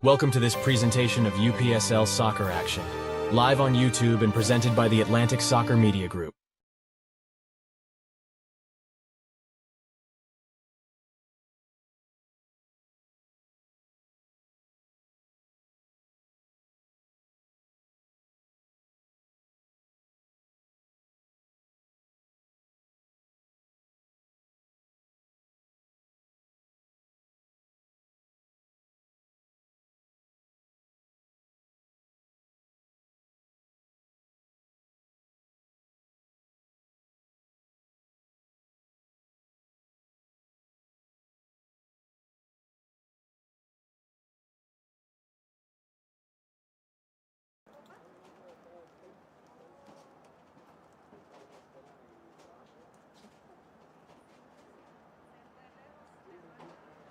Welcome to this presentation of UPSL Soccer Action, live on YouTube and presented by the Atlantic Soccer Media Group.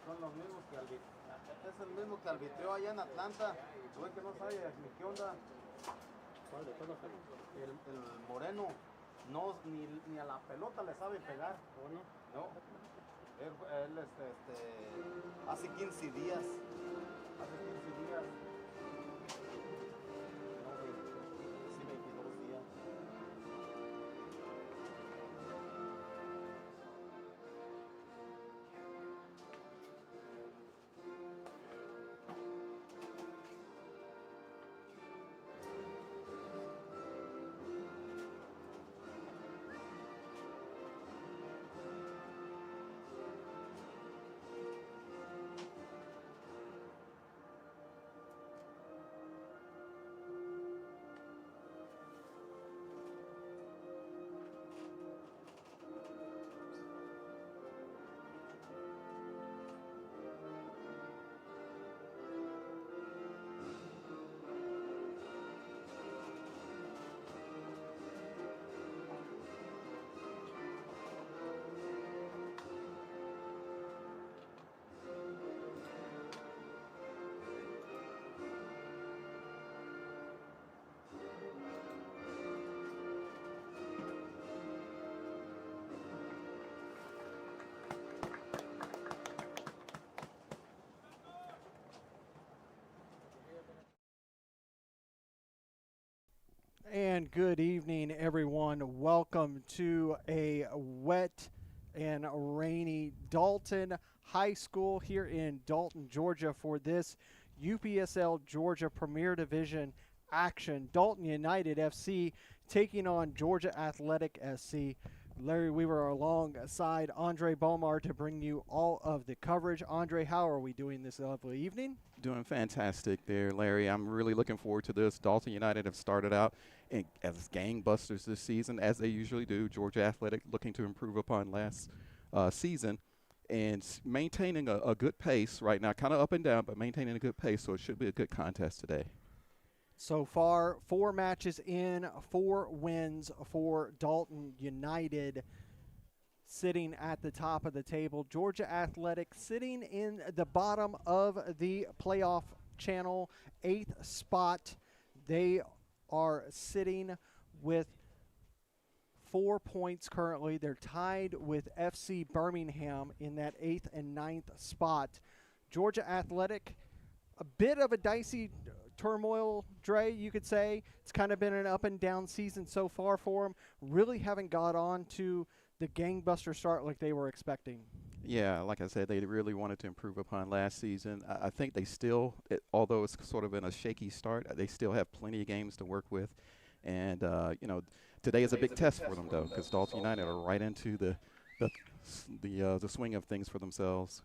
Son los mismos que es el mismo que arbitró allá en Atlanta. Güey que no sabe ni qué onda. ¿Cuál de todos? El moreno. No, ni a la pelota le sabe pegar. ¿O no? No. Él hace 15 días. Hace 15 días. No, sí, 22 días. And good evening, everyone. Welcome to a wet and rainy Dalton High School here in Dalton, Georgia for this UPSL Georgia Premier Division action. Dalton United FC taking on Georgia Athletic SC. Larry Weaver alongside Andre Bomar to bring you all of the coverage. Andre, how are we doing this lovely evening? Doing fantastic there, Larry. I'm really looking forward to this. Dalton United have started out as gangbusters this season, as they usually do. Georgia Athletic looking to improve upon last season and maintaining a good pace right now, kind of up and down, but maintaining a good pace, so it should be a good contest today. So far, 4 matches in, 4 wins for Dalton United, sitting at the top of the table. Georgia Athletic sitting in the bottom of the playoff channel, 8th spot. They are sitting with 4 points currently. They're tied with FC Birmingham in that 8th and 9th spot. Georgia Athletic, a bit of a dicey turmoil, Dre, you could say. It's kind of been an up and down season so far for them. Really haven't got on to the gangbuster start like they were expecting. Yeah, like I said, they really wanted to improve upon last season. I think they still, although it's sort of been a shaky start, they still have plenty of games to work with. And, today is a big test for them, though, because Dalton United are right into the swing of things for themselves.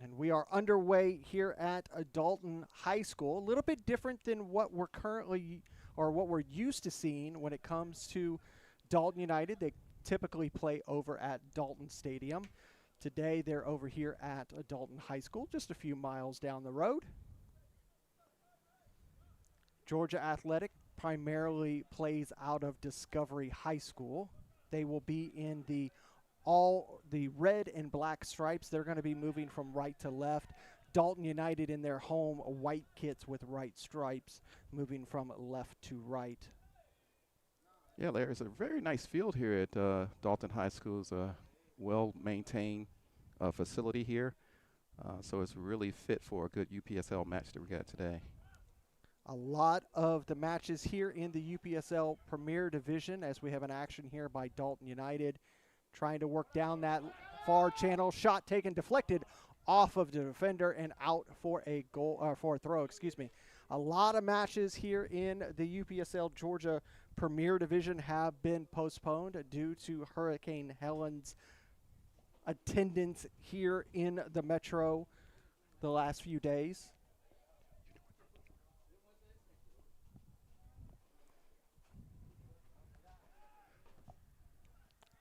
And we are underway here at Dalton High School. A little bit different than what we're currently, or what we're used to seeing when it comes to Dalton United. They typically play over at Dalton Stadium. Today they're over here at Dalton High School, just a few miles down the road. Georgia Athletic primarily plays out of Discovery High School. They will be in the red and black stripes. They're going to be moving from right to left. Dalton United in their home white kits with right stripes, moving from left to right. Yeah, there's a very nice field here at Dalton High School. It's a well-maintained facility here. So it's really fit for a good UPSL match that we got today. A lot of the matches here in the UPSL Premier Division, as we have an action here by Dalton United, trying to work down that far channel. Shot taken, deflected off of the defender and out for a goal, or for a throw, excuse me. A lot of matches here in the UPSL Georgia Premier Division have been postponed due to Hurricane Helen's attendance here in the Metro the last few days.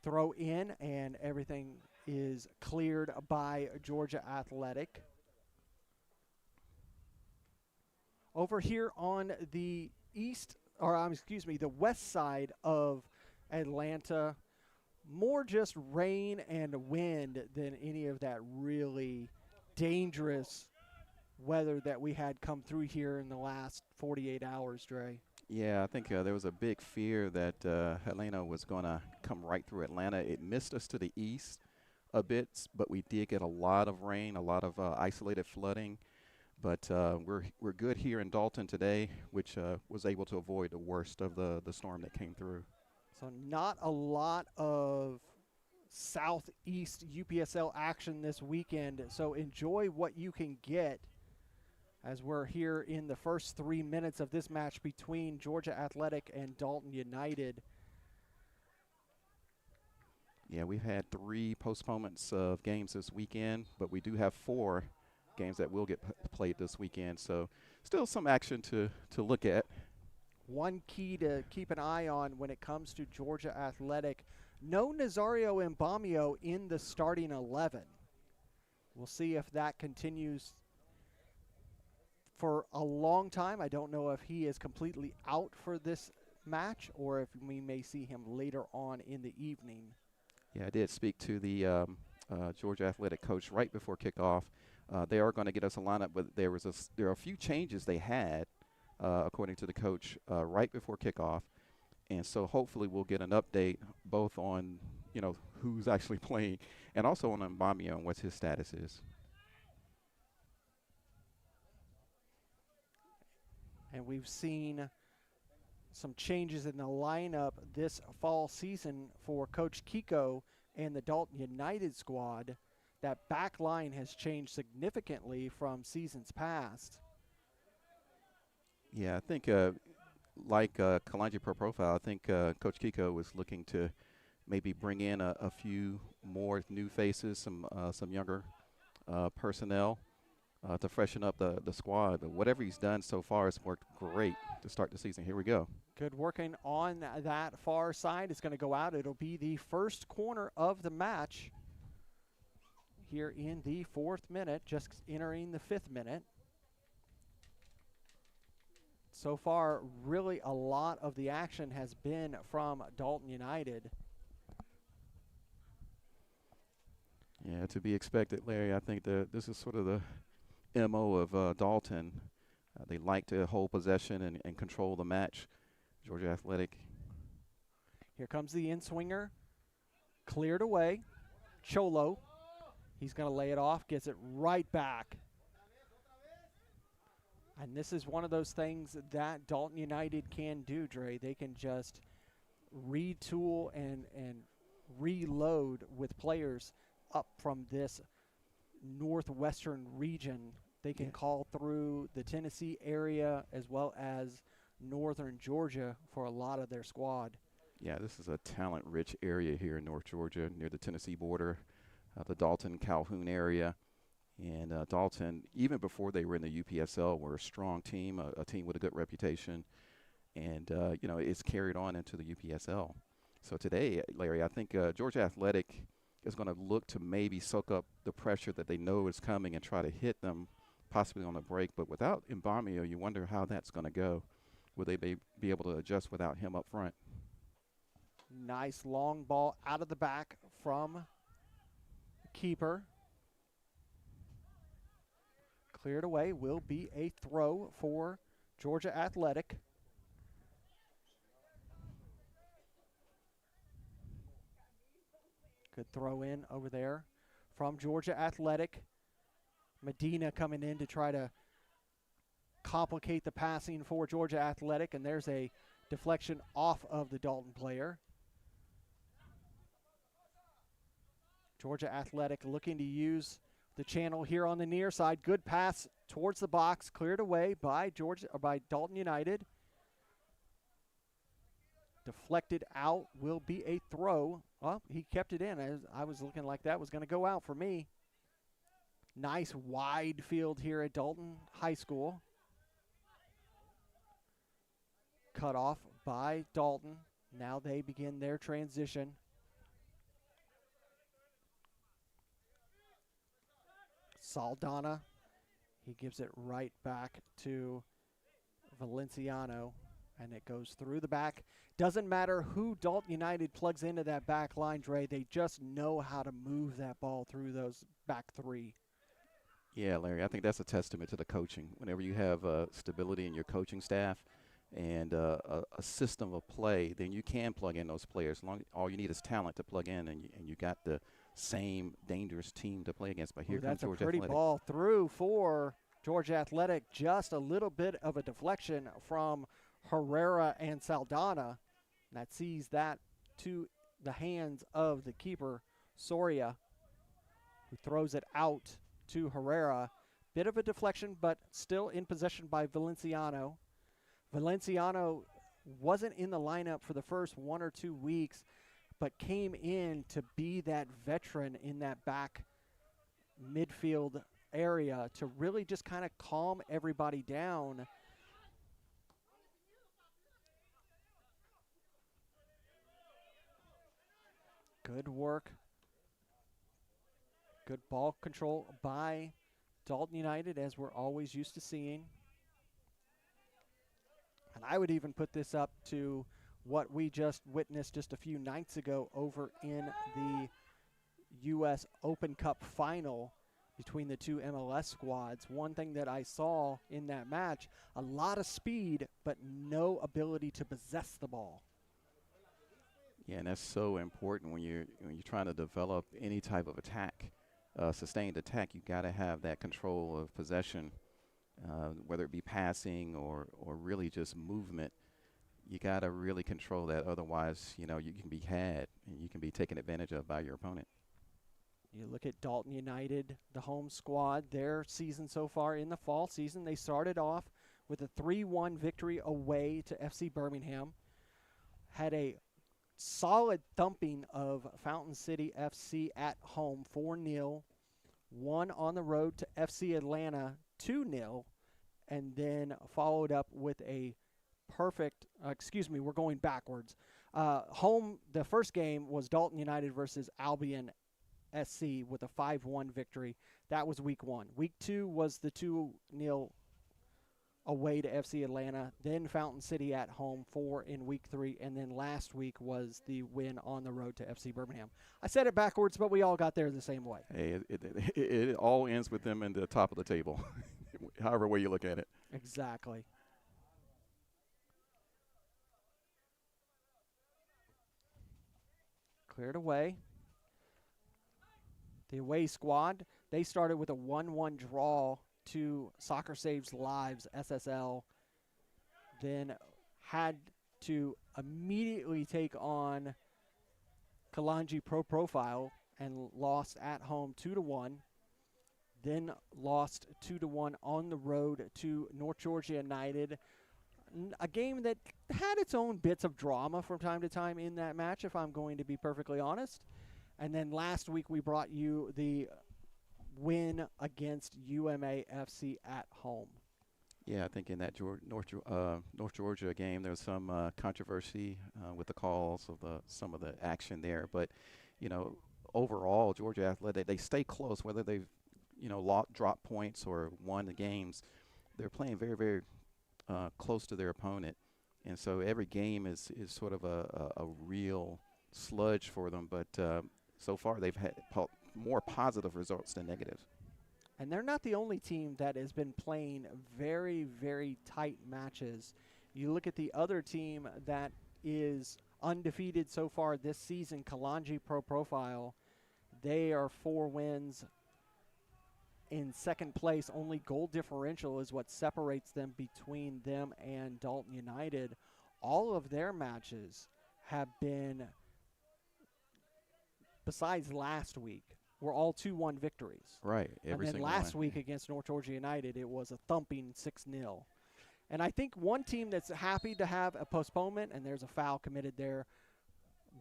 Throw in, and everything is cleared by Georgia Athletic. Over here on the the west side of Atlanta, more just rain and wind than any of that really dangerous weather that we had come through here in the last 48 hours, Dre. Yeah, I think there was a big fear that Helena was going to come right through Atlanta. It missed us to the east a bit, but we did get a lot of rain, a lot of isolated flooding. But we're good here in Dalton today, which was able to avoid the worst of the storm that came through. So not a lot of southeast UPSL action this weekend. So enjoy what you can get as we're here in the first 3 minutes of this match between Georgia Athletic and Dalton United. Yeah, we've had 3 postponements of games this weekend, but we do have 4 games that will get played this weekend. So still some action to look at. One key to keep an eye on when it comes to Georgia Athletic, no Nazario Mbamio in the starting 11. We'll see if that continues for a long time. I don't know if he is completely out for this match or if we may see him later on in the evening. Yeah, I did speak to the Georgia Athletic coach right before kickoff. They are going to get us a lineup, but there are a few changes they had, according to the coach, right before kickoff. And so hopefully we'll get an update both on, who's actually playing and also on Mbamio and what his status is. And we've seen some changes in the lineup this fall season for Coach Kiko and the Dalton United squad. That back line has changed significantly from seasons past. Yeah, I think like Kalonji Pro Profile, I think Coach Kiko was looking to maybe bring in a few more new faces, some younger personnel to freshen up the squad. But whatever he's done so far has worked great to start the season. Here we go. Good working on that far side. It's going to go out. It'll be the first corner of the match here in the 4th minute, just entering the 5th minute. So far, really a lot of the action has been from Dalton United. Yeah, to be expected, Larry. I think this is sort of the MO of Dalton. They like to hold possession and control the match. Georgia Athletic. Here comes the in-swinger. Cleared away. Cholo. He's going to lay it off, gets it right back. And this is one of those things that Dalton United can do, Dre. They can just retool and reload with players up from this northwestern region. They can call through the Tennessee area as well as northern Georgia for a lot of their squad. Yeah, this is a talent-rich area here in North Georgia near the Tennessee border, the Dalton-Calhoun area. And Dalton, even before they were in the UPSL, were a strong team, a team with a good reputation. And, it's carried on into the UPSL. So today, Larry, I think Georgia Athletic is going to look to maybe soak up the pressure that they know is coming and try to hit them possibly on a break. But without Mbamio, you wonder how that's going to go. Will they be able to adjust without him up front? Nice long ball out of the back from the keeper. Cleared away, will be a throw for Georgia Athletic. Good throw in over there from Georgia Athletic. Medina coming in to try to complicate the passing for Georgia Athletic, and there's a deflection off of the Dalton player. Georgia Athletic looking to use the channel here on the near side. Good pass towards the box, cleared away by Dalton United. Deflected out, will be a throw. Well, he kept it in. I was looking like that was going to go out for me. Nice wide field here at Dalton High School. Cut off by Dalton. Now they begin their transition. Saldana, he gives it right back to Valenciano, and it goes through the back. Doesn't matter who Dalton United plugs into that back line, Dre. They just know how to move that ball through those back three. Yeah, Larry, I think that's a testament to the coaching. Whenever you have stability in your coaching staff and a system of play, then you can plug in those players. All you need is talent to plug in, and you got the same dangerous team to play against. But here comes Georgia Athletic. That's a pretty ball through for Georgia Athletic. Just a little bit of a deflection from Herrera and Saldana. That sees that to the hands of the keeper, Soria, who throws it out to Herrera. Bit of a deflection, but still in possession by Valenciano. Valenciano wasn't in the lineup for the first 1 or 2 weeks, but came in to be that veteran in that back midfield area to really just kind of calm everybody down. Good work. Good ball control by Dalton United, as we're always used to seeing. And I would even put this up to what we just witnessed just a few nights ago over in the U.S. Open Cup final between the two MLS squads. One thing that I saw in that match, a lot of speed, but no ability to possess the ball. Yeah, and that's so important when you're trying to develop any type of attack, sustained attack. You got to have that control of possession, whether it be passing or really just movement. You got to really control that. Otherwise, you can be had and you can be taken advantage of by your opponent. You look at Dalton United, the home squad, their season so far in the fall season. They started off with a 3-1 victory away to FC Birmingham. Had a solid thumping of Fountain City FC at home, 4-0. Won on the road to FC Atlanta, 2-0. And then followed up with a perfect, we're going backwards. Home, the first game was Dalton United versus Albion SC with a 5-1 victory. That was week 1. Week 2 was the 2-0 away to FC Atlanta, then Fountain City at home, 4 in week 3, and then last week was the win on the road to FC Birmingham. I said it backwards, but we all got there the same way. Hey, it all ends with them in the top of the table, however way you look at it. Exactly. Cleared away. The away squad, they started with a 1-1 draw to Soccer Saves Lives, SSL, then had to immediately take on Kalanji Pro Profile and lost at home 2-1, then lost 2-1 on the road to North Georgia United. A game that had its own bits of drama from time to time in that match, if I'm going to be perfectly honest. And then last week we brought you the win against UMA FC at home. Yeah, I think in that North Georgia game there was some controversy with the calls of some of the action there. But, overall, Georgia Athletic, they stay close, whether they've, dropped points or won the games. They're playing very, very close to their opponent. And so every game is sort of a real sludge for them. But so far they've had more positive results than negative. And they're not the only team that has been playing very, very tight matches. You look at the other team that is undefeated so far this season, Kalanji Pro Profile. They are 4 wins in second place. Only goal differential is what separates them between them and Dalton United. All of their matches have been, besides last week, were all 2-1 victories. Right. Every and then single last one. week against North Georgia United, it was a thumping 6-0. And I think one team that's happy to have a postponement, and there's a foul committed there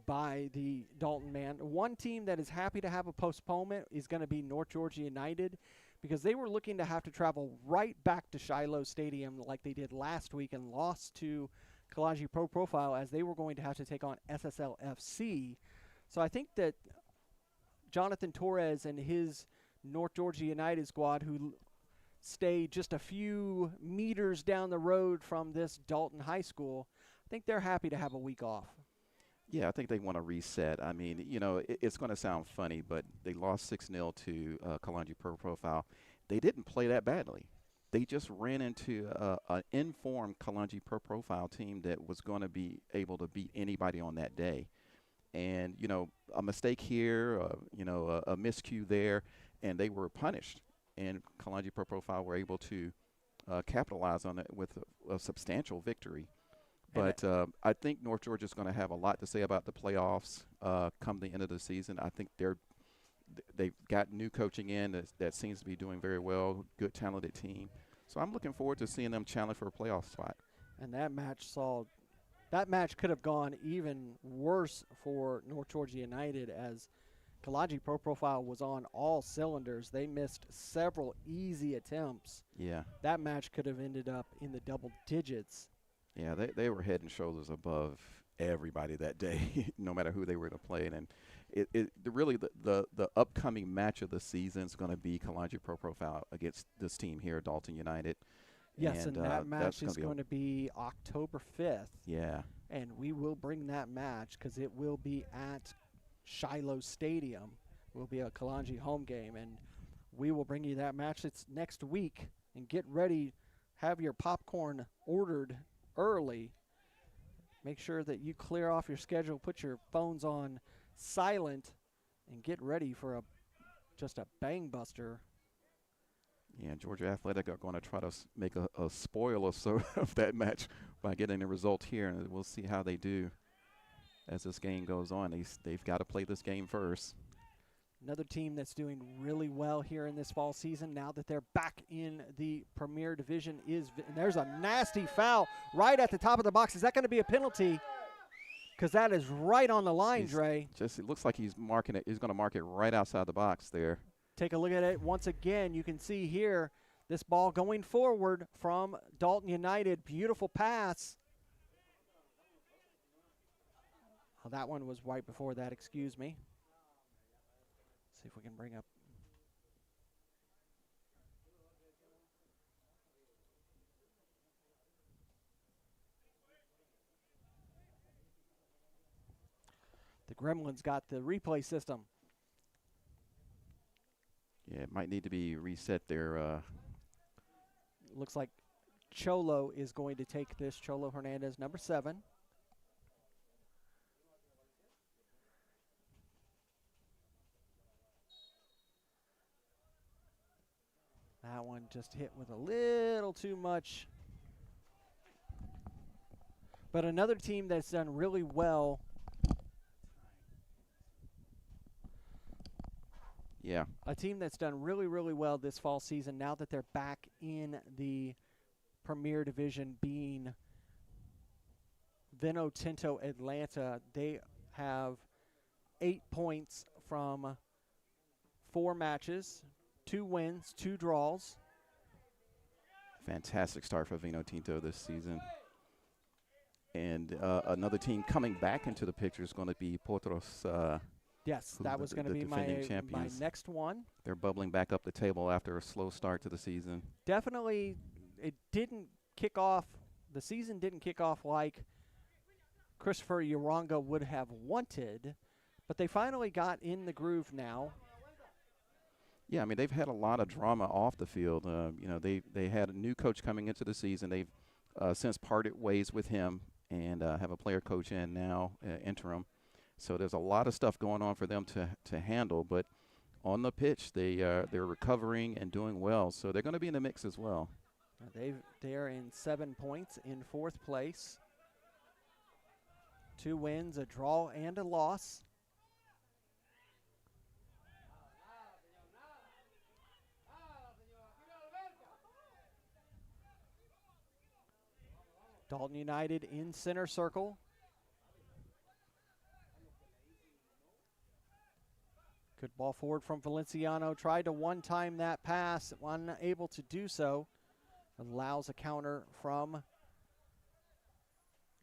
by the Dalton man. One team that is happy to have a postponement is going to be North Georgia United, because they were looking to have to travel right back to Shiloh Stadium like they did last week and lost to Kalanji Pro Profile, as they were going to have to take on SSL FC. So I think that Jonathan Torres and his North Georgia United squad, who stay just a few meters down the road from this Dalton High School, I think they're happy to have a week off. Yeah, I think they want to reset. I mean, you know, it's going to sound funny, but they lost 6-0 to Kalanji Pro Profile. They didn't play that badly. They just ran into an informed Kalanji Pro Profile team that was going to be able to beat anybody on that day. And, you know, a mistake here, you know, a miscue there, and they were punished. And Kalanji Pro Profile were able to capitalize on it with a substantial victory. But I think North Georgia is going to have a lot to say about the playoffs come the end of the season. I think they've got new coaching in that seems to be doing very well, good, talented team. So I'm looking forward to seeing them challenge for a playoff spot. And that match could have gone even worse for North Georgia United, as Kalanji Pro Profile was on all cylinders. They missed several easy attempts. Yeah. That match could have ended up in the double digits. Yeah, they were head and shoulders above everybody that day, no matter who they were to play. And really the upcoming match of the season is going to be Kalanji Pro Profile against this team here, Dalton United. Yes, and that match is going to be October 5th. Yeah. And we will bring that match because it will be at Shiloh Stadium. It will be a Kalanji home game, and we will bring you that match. It's next week, and get ready. Have your popcorn ordered early. Make sure that you clear off your schedule, put your phones on silent, and get ready for just a bang buster. Yeah, Georgia Athletic are going to try to make a spoiler of that match by getting a result here, and we'll see how they do as this game goes on. They've got to play this game first. Another team that's doing really well here in this fall season, now that they're back in the Premier Division, and there's a nasty foul right at the top of the box. Is that going to be a penalty? Because that is right on the line, Dre. It looks like he's marking it. He's going to mark it right outside the box there. Take a look at it once again. You can see here this ball going forward from Dalton United. Beautiful pass. Oh, that one was right before that, excuse me. See if we can bring up. The Gremlins got the replay system. Yeah, it might need to be reset there. Looks like Cholo is going to take this. Cholo Hernandez, number 7. That one just hit with a little too much. But another team that's done really well. Yeah. A team that's done really, really well this fall season, now that they're back in the Premier Division, being Vino Tinto Atlanta. They have 8 points from 4 matches. 2 wins, 2 draws. Fantastic start for Vino Tinto this season. And another team coming back into the picture is going to be Potros. Yes, that was going to be my next one. They're bubbling back up the table after a slow start to the season. Definitely, it didn't kick off. The season didn't kick off like Christopher Uronga would have wanted, but they finally got in the groove now. Yeah, I mean, they've had a lot of drama off the field. You know, they had a new coach coming into the season. They've since parted ways with him and have a player coach in now, interim. So there's a lot of stuff going on for them to handle. But on the pitch, they're recovering and doing well. So they're going to be in the mix as well. They're in 7 points in 4th place. 2 wins, a draw, and a loss. Dalton United in center circle. Good ball forward from Valenciano. Tried to one-time that pass, unable to do so. Allows a counter from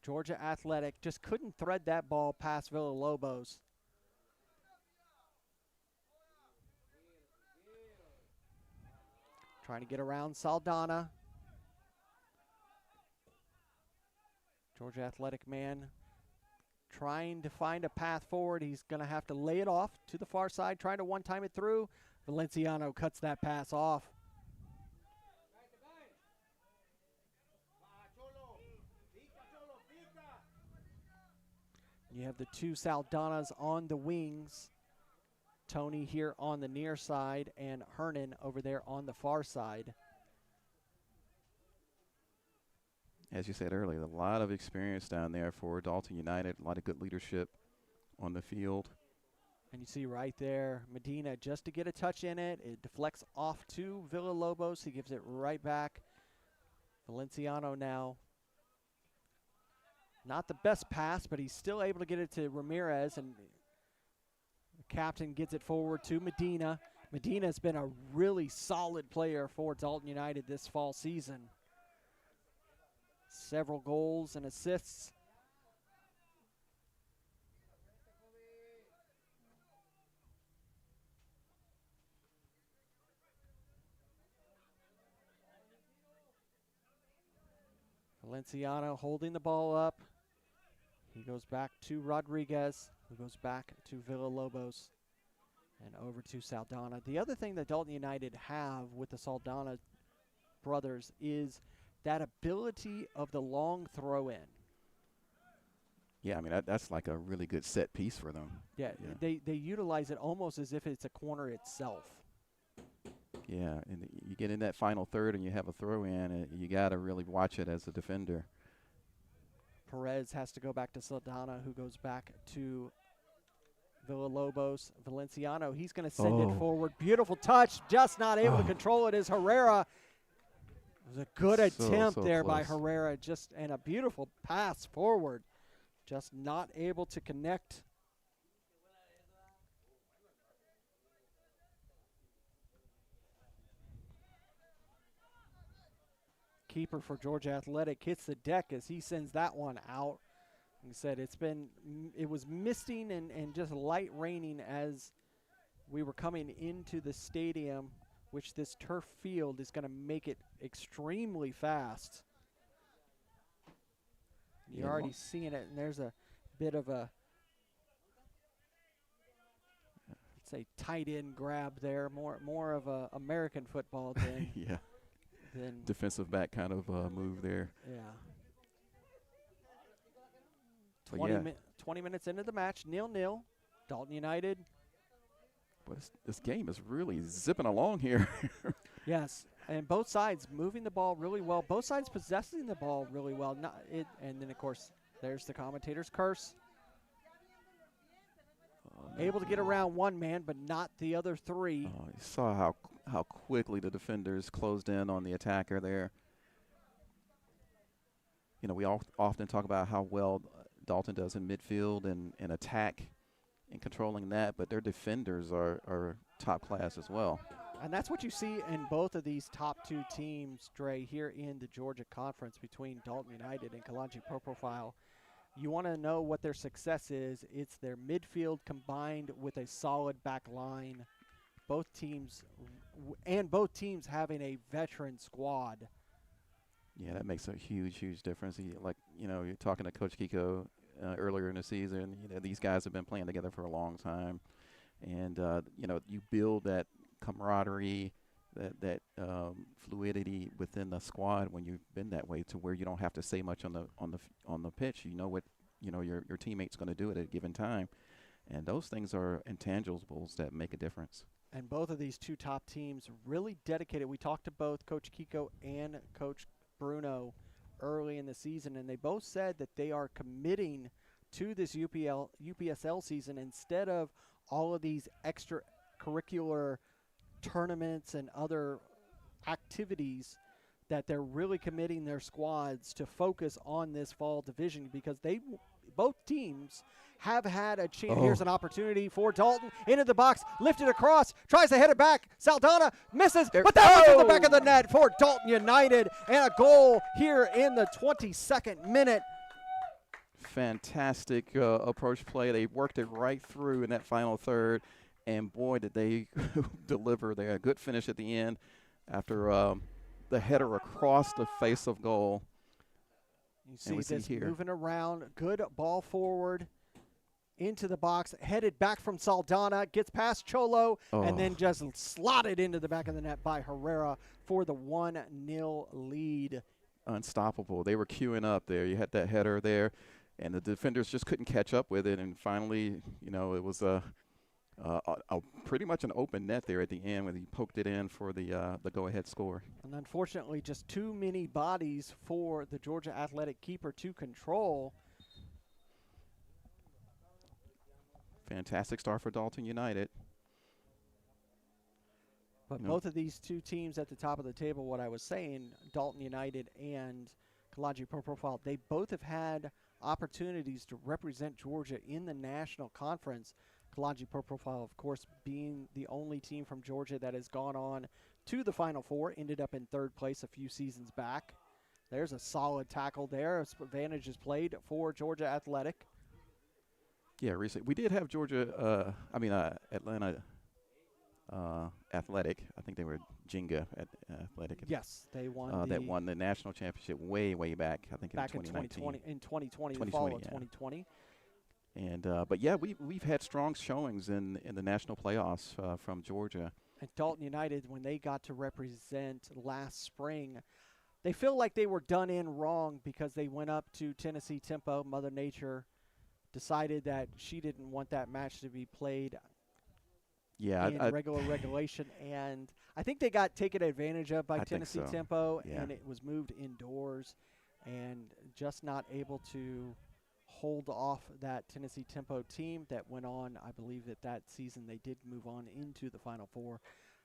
Georgia Athletic. Just couldn't thread that ball past Villalobos. Trying to get around Saldana. Georgia Athletic man trying to find a path forward. He's going to have to lay it off to the far side, trying to one-time it through. Valenciano cuts that pass off. You have the 2 Saldanas on the wings. Tony here on the near side and Hernan over there on the far side. As you said earlier, a lot of experience down there for Dalton United, a lot of good leadership on the field. And you see right there, Medina just to get a touch in it. It deflects off to Villalobos. He gives it right back. Valenciano now. Not the best pass, but he's still able to get it to Ramirez, and the captain gets it forward to Medina. Medina's been a really solid player for Dalton United this fall season. Several goals and assists. Valenciano holding the ball up. He goes back to Rodriguez, who goes back to Villalobos and over to Saldana. The other thing that Dalton United have with the Saldana brothers is that ability of the long throw in. Yeah, I mean, that's like a really good set piece for them. Yeah, they utilize it almost as if it's a corner itself. Yeah, and you get in that final third and you have a throw in, you got to really watch it as a defender. Perez has to go back to Saldana, who goes back to Villalobos. Valenciano, he's going to send it forward. Beautiful touch, just not able to control it is Herrera. It was a good attempt there by Herrera, and a beautiful pass forward. Just not able to connect. Keeper for Georgia Athletic hits the deck as he sends that one out. Like I said, it was misting and just light raining as we were coming into the stadium, which this turf field is going to make it extremely fast. You're already seeing it, and there's a bit of a, let's say, tight end grab there, more of a American football than than defensive back kind of move there. Yeah. 20 minutes into the match, 0-0. Dalton United. But this game is really zipping along here. Yes, and both sides moving the ball really well. Both sides possessing the ball really well. And then, of course, there's the commentator's curse. Able to get around one man, but not the other three. You saw how quickly the defenders closed in on the attacker there. You know, we often talk about how well Dalton does in midfield and attack and controlling that, but their defenders are top class as well. And that's what you see in both of these top 2 teams, Dre, here in the Georgia Conference between Dalton United and Kalanji Pro Profile. You want to know what their success is. It's their midfield combined with a solid back line. Both teams having a veteran squad. Yeah, that makes a huge difference. You're talking to Coach Kiko earlier in the season. You know, these guys have been playing together for a long time. And, you build that camaraderie, that fluidity within the squad when you've been that way, to where you don't have to say much on the pitch. You know what your teammate's going to do at a given time, and those things are intangibles that make a difference. And both of these two top teams really dedicated. We talked to both Coach Kiko and Coach Bruno early in the season, and they both said that they are committing to this UPSL season instead of all of these extracurricular tournaments and other activities, that they're really committing their squads to focus on this fall division, because both teams have had a chance. Here's an opportunity for Dalton into the box, lifted across, tries to head it back. Saldana misses, but that was in the back of the net for Dalton United, and a goal here in the 22nd minute. Fantastic approach play. They worked it right through in that final third, and boy, did they deliver there. A good finish at the end after the header across the face of goal. You see this moving around, good ball forward into the box, headed back from Saldana, gets past Cholo, and then just slotted into the back of the net by Herrera for the 1-0 lead. Unstoppable. They were queuing up there. You had that header there, and the defenders just couldn't catch up with it, and finally, you know, it was pretty much an open net there at the end when he poked it in for the go-ahead score. And unfortunately, just too many bodies for the Georgia Athletic keeper to control. Fantastic start for Dalton United. But both of these two teams at the top of the table, what I was saying, Dalton United and Kalaji Pro Profile, they both have had opportunities to represent Georgia in the national conference. Kalaji Pro Profile, of course, being the only team from Georgia that has gone on to the Final Four, ended up in third place a few seasons back. There's a solid tackle there. Advantage is played for Georgia Athletic. Yeah, recently we did have Georgia, Atlanta Athletic. I think they were Jenga Athletic. Yes, they won. That won the national championship way back. I think back in 2019. In 2020, the fall of 2020. And but yeah, we've had strong showings in the national playoffs from Georgia. And Dalton United, when they got to represent last spring, they feel like they were done in wrong because they went up to Tennessee Tempo. Mother Nature decided that she didn't want that match to be played in regulation, and I think they got taken advantage of by Tennessee Tempo, and it was moved indoors, and just not able to hold off that Tennessee Tempo team that went on. I believe that season they did move on into the Final Four.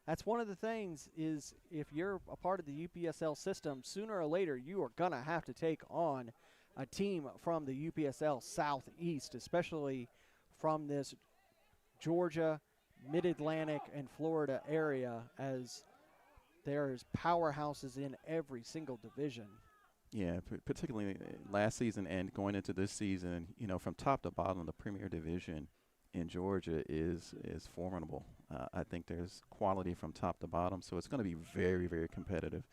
That's one of the things, is if you're a part of the UPSL system, sooner or later you are going to have to take on a team from the UPSL Southeast, especially from this Georgia, Mid-Atlantic, and Florida area, as there's powerhouses in every single division. Yeah, particularly last season and going into this season, you know, from top to bottom, the Premier Division in Georgia is formidable. I think there's quality from top to bottom, so it's going to be very, very competitive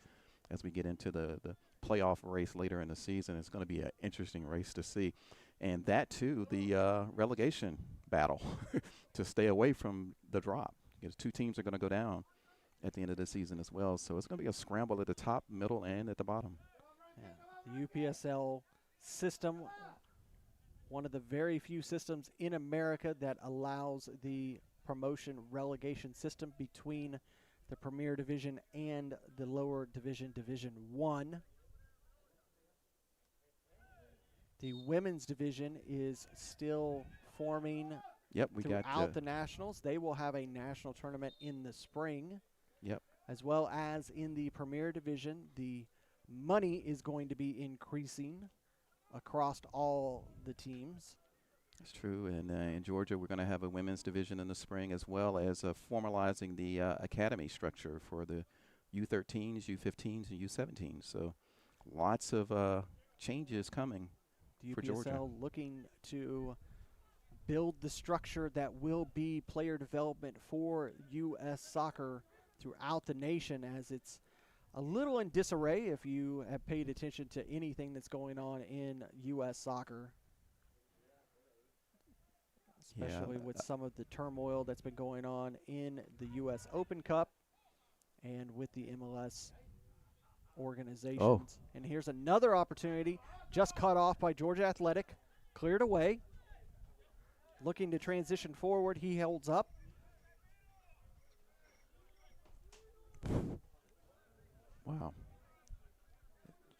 as we get into the playoff race later in the season. It's going to be an interesting race to see. And that, too, the relegation battle to stay away from the drop, because two teams are going to go down at the end of the season as well. So it's going to be a scramble at the top, middle, and at the bottom. Yeah. The UPSL system, one of the very few systems in America that allows the promotion relegation system between the Premier Division and the lower division, Division I. The women's division is still forming throughout the nationals. They will have a national tournament in the spring. Yep. As well as in the Premier Division, the money is going to be increasing across all the teams. That's true. And in Georgia, we're going to have a women's division in the spring, as well as formalizing the academy structure for the U13s, U15s, and U17s. So lots of changes coming for Georgia. The UPSL looking to build the structure that will be player development for U.S. soccer throughout the nation, as it's a little in disarray if you have paid attention to anything that's going on in U.S. soccer, especially with some of the turmoil that's been going on in the U.S. Open Cup and with the MLS organizations. Oh. And here's another opportunity, just cut off by Georgia Athletic, cleared away. Looking to transition forward, he holds up.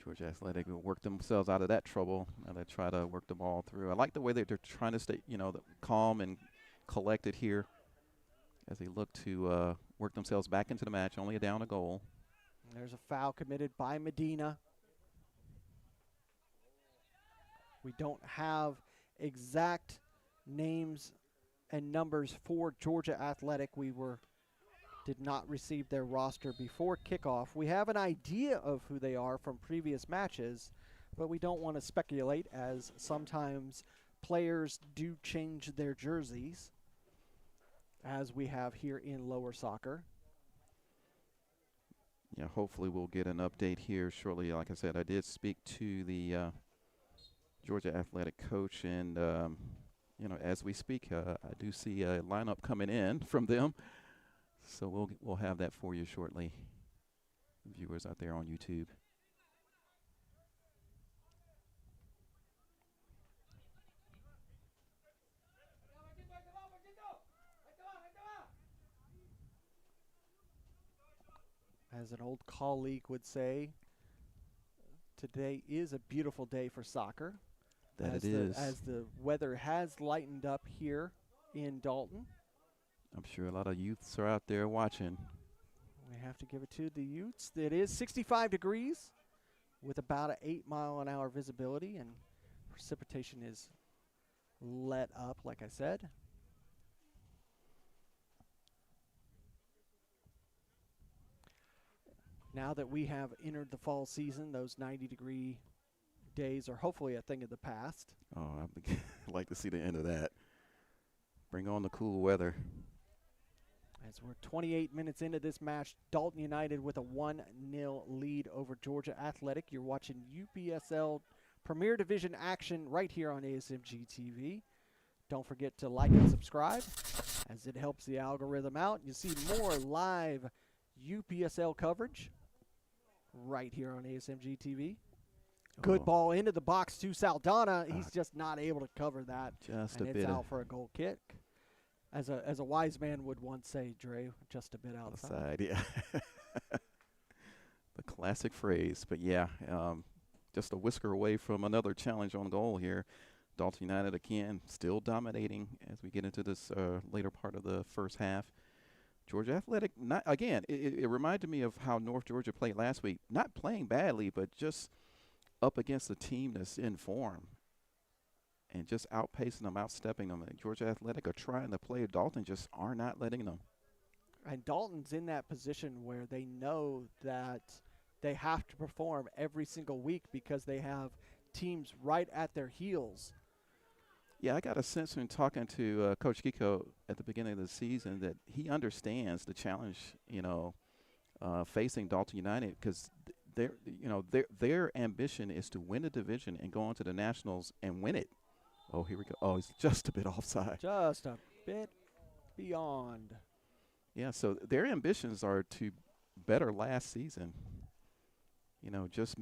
Georgia Athletic will work themselves out of that trouble. Now they try to work the ball through. I like the way that they're trying to stay, calm and collected here as they look to work themselves back into the match. Only a down a goal. There's a foul committed by Medina. We don't have exact names and numbers for Georgia Athletic. Did not receive their roster before kickoff. We have an idea of who they are from previous matches, but we don't want to speculate, as sometimes players do change their jerseys, as we have here in lower soccer. Yeah, hopefully we'll get an update here shortly. Like I said, I did speak to the Georgia Athletic coach, and as we speak, I do see a lineup coming in from them. So we'll have that for you shortly, viewers out there on YouTube. As an old colleague would say, today is a beautiful day for soccer. It is. As the weather has lightened up here in Dalton. I'm sure a lot of youths are out there watching. We have to give it to the youths. It is 65 degrees with about an 8-mile-an-hour visibility, and precipitation is let up, like I said. Now that we have entered the fall season, those 90-degree days are hopefully a thing of the past. Oh, I'd like to see the end of that. Bring on the cool weather. As we're 28 minutes into this match, Dalton United with a 1-0 lead over Georgia Athletic. You're watching UPSL Premier Division action right here on ASMG TV. Don't forget to like and subscribe, as it helps the algorithm out. You see more live UPSL coverage right here on ASMG TV. Good ball into the box to Saldana. He's just not able to cover that. Just and a it's bit out for a goal kick. As a wise man would once say, Dre, just a bit outside. Yeah. The classic phrase. But yeah, just a whisker away from another challenge on goal here. Dalton United again still dominating as we get into this later part of the first half. Georgia Athletic, not again, it reminded me of how North Georgia played last week. Not playing badly, but just up against a team that's in form and just outpacing them, outstepping them. And Georgia Athletic are trying to play. Dalton just are not letting them. And Dalton's in that position where they know that they have to perform every single week because they have teams right at their heels. Yeah, I got a sense from talking to Coach Kiko at the beginning of the season that he understands the challenge, facing Dalton United, because their ambition is to win the division and go on to the Nationals and win it. Oh, here we go. Oh, he's just a bit offside. Just a bit beyond. Yeah, so their ambitions are to better last season. Just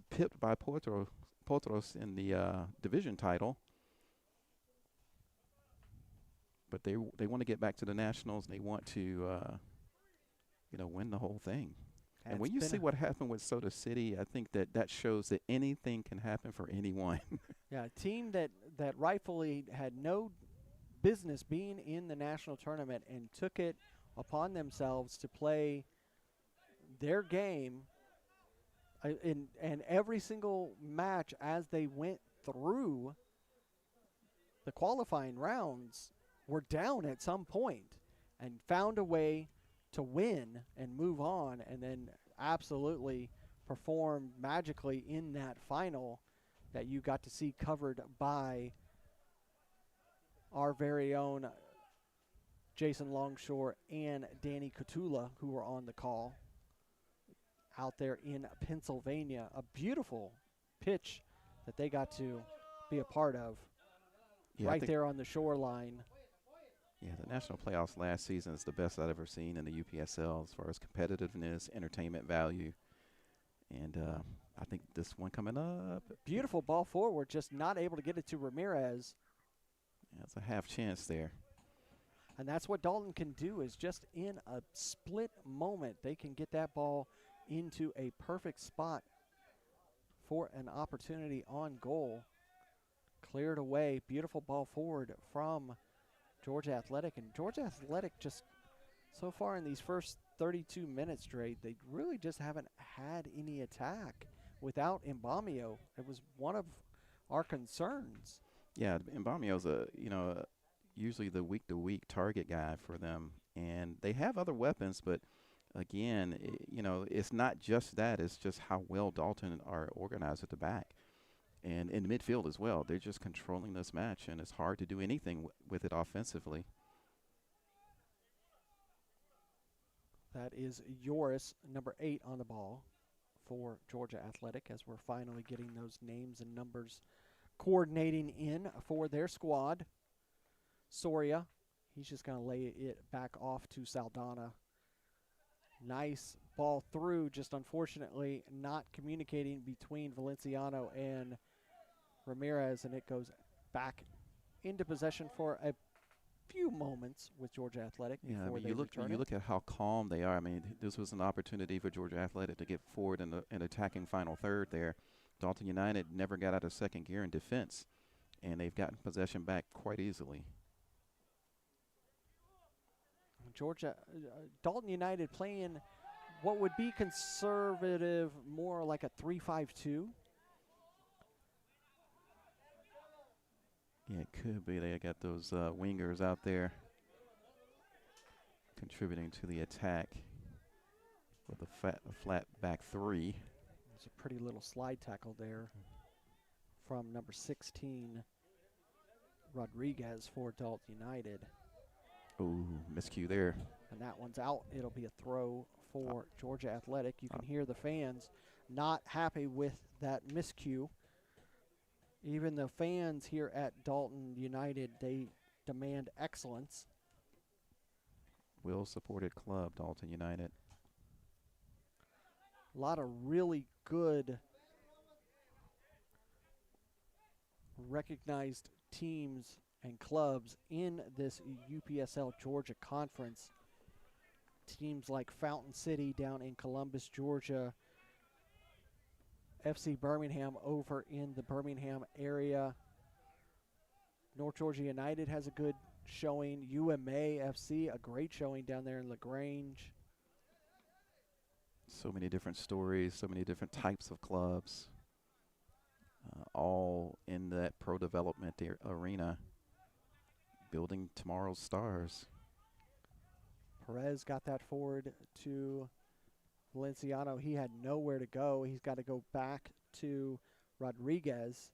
pipped by Potros in the division title. But they want to get back to the Nationals, and they want to, win the whole thing. And when you see what happened with Soda City, I think that shows that anything can happen for anyone. Yeah, a team that rightfully had no business being in the national tournament and took it upon themselves to play their game in every single match as they went through the qualifying rounds, were down at some point and found a way to win and move on, and then absolutely performed magically in that final that you got to see covered by our very own Jason Longshore and Danny Cotula, who were on the call out there in Pennsylvania. A beautiful pitch that they got to be a part of, right there on the shoreline. Yeah, the national playoffs last season is the best I've ever seen in the UPSL as far as competitiveness, entertainment value. And I think this one coming up. Beautiful ball forward, just not able to get it to Ramirez. Yeah, it's a half chance there. And that's what Dalton can do, is just in a split moment, they can get that ball into a perfect spot for an opportunity on goal. Cleared away. Beautiful ball forward from Georgia Athletic. And Georgia Athletic just so far in these first 32 minutes straight, they really just haven't had any attack without Mbamio. It was one of our concerns. Yeah, Mbamio's usually the week-to-week target guy for them, and they have other weapons, but again, it's not just that. It's just how well Dalton are organized at the back and in the midfield as well. They're just controlling this match, and it's hard to do anything with it offensively. That is Yoris, number 8 on the ball for Georgia Athletic, as we're finally getting those names and numbers coordinating in for their squad. Soria, he's just going to lay it back off to Saldana. Nice ball through, just unfortunately not communicating between Valenciano and Ramirez, and it goes back into possession for a few moments with Georgia Athletic. Yeah, before you look at how calm they are. I mean, this was an opportunity for Georgia Athletic to get forward in an attacking final third there. Dalton United never got out of second gear in defense, and they've gotten possession back quite easily. Dalton United playing what would be conservative, more like a 3-5-2. Yeah, it could be. They got those wingers out there contributing to the attack with a flat back three. There's a pretty little slide tackle there from number 16, Rodriguez for Dalton United. Ooh, miscue there. And that one's out. It'll be a throw for Georgia Athletic. You can hear the fans not happy with that miscue. Even the fans here at Dalton United, they demand excellence. Well-supported club, Dalton United. A lot of really good recognized teams and clubs in this UPSL Georgia Conference. Teams like Fountain City down in Columbus, Georgia. FC Birmingham over in the Birmingham area. North Georgia United has a good showing. UMA FC, a great showing down there in LaGrange. So many different stories, so many different types of clubs, all in that pro development arena, building tomorrow's stars. Perez got that forward to Valenciano. He had nowhere to go. He's got to go back to Rodriguez.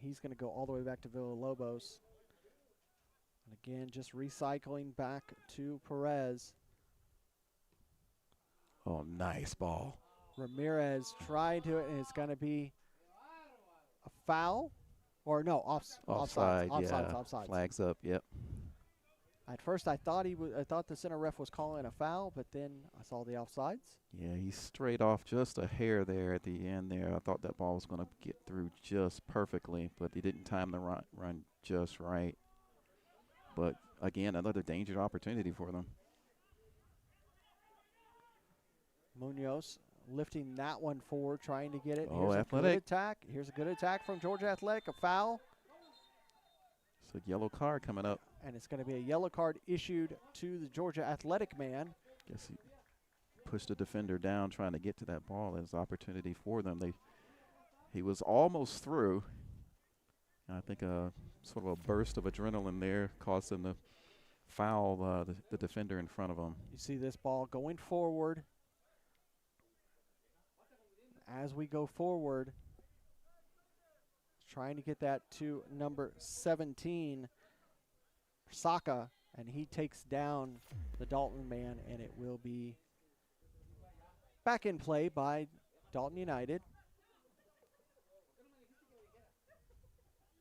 He's going to go all the way back to Villalobos. And again, just recycling back to Perez. Oh, nice ball. Ramirez tried to it, and it's going to be a foul. Or no, Offside, offsides. Flags up, yep. At first, I thought the center ref was calling a foul, but then I saw the offsides. Yeah, he strayed off just a hair there at the end there. I thought that ball was going to get through just perfectly, but he didn't time the run just right. But, again, another dangerous opportunity for them. Munoz lifting that one forward, trying to get it. Oh, Here's Athletic. A good attack. Here's a good attack from Georgia Athletic. A foul. It's a yellow card coming up. And it's going to be a yellow card issued to the Georgia Athletic man. Guess he pushed the defender down trying to get to that ball. There's opportunity for them. He was almost through. I think sort of a burst of adrenaline there caused him to foul the defender in front of him. You see this ball going forward. As we go forward, trying to get that to number 17, Saka, and he takes down the Dalton man, and it will be back in play by Dalton United.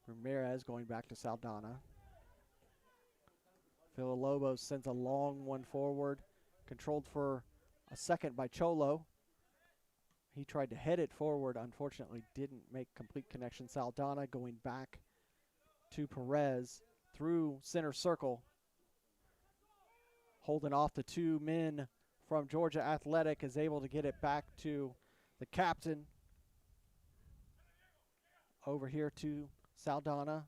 Ramirez going back to Saldana. Villalobos sends a long one forward, controlled for a second by Cholo. He tried to head it forward, unfortunately didn't make complete connection. Saldana going back to Perez through center circle. Holding off the two men from Georgia Athletic, is able to get it back to the captain, over here to Saldana,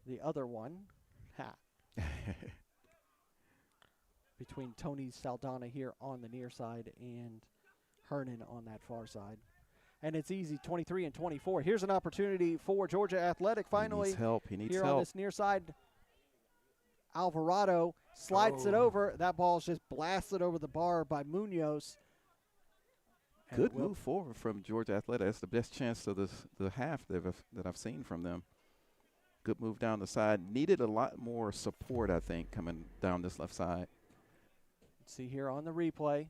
the other one. Ha. Between Tony Saldana here on the near side and Hernan on that far side. And it's easy, 23 and 24. Here's an opportunity for Georgia Athletic finally. He needs help. He needs here help. on this near side. Alvarado slides it over. That ball is just blasted over the bar by Munoz. And Good move forward from Georgia Athletic. That's the best chance of the half that I've seen from them. Good move down the side. Needed a lot more support, I think, coming down this left side. See here on the replay.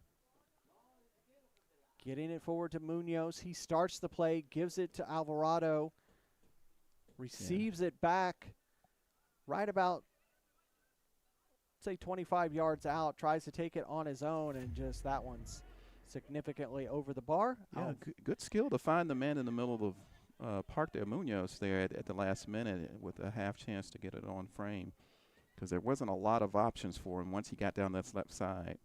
Getting it forward to Munoz. He starts the play, gives it to Alvarado, receives it back right about, say, 25 yards out, tries to take it on his own, and just that one's significantly over the bar. Yeah, good skill to find the man in the middle of park there, Munoz, there at the last minute with a half chance to get it on frame, because there wasn't a lot of options for him once he got down that left side.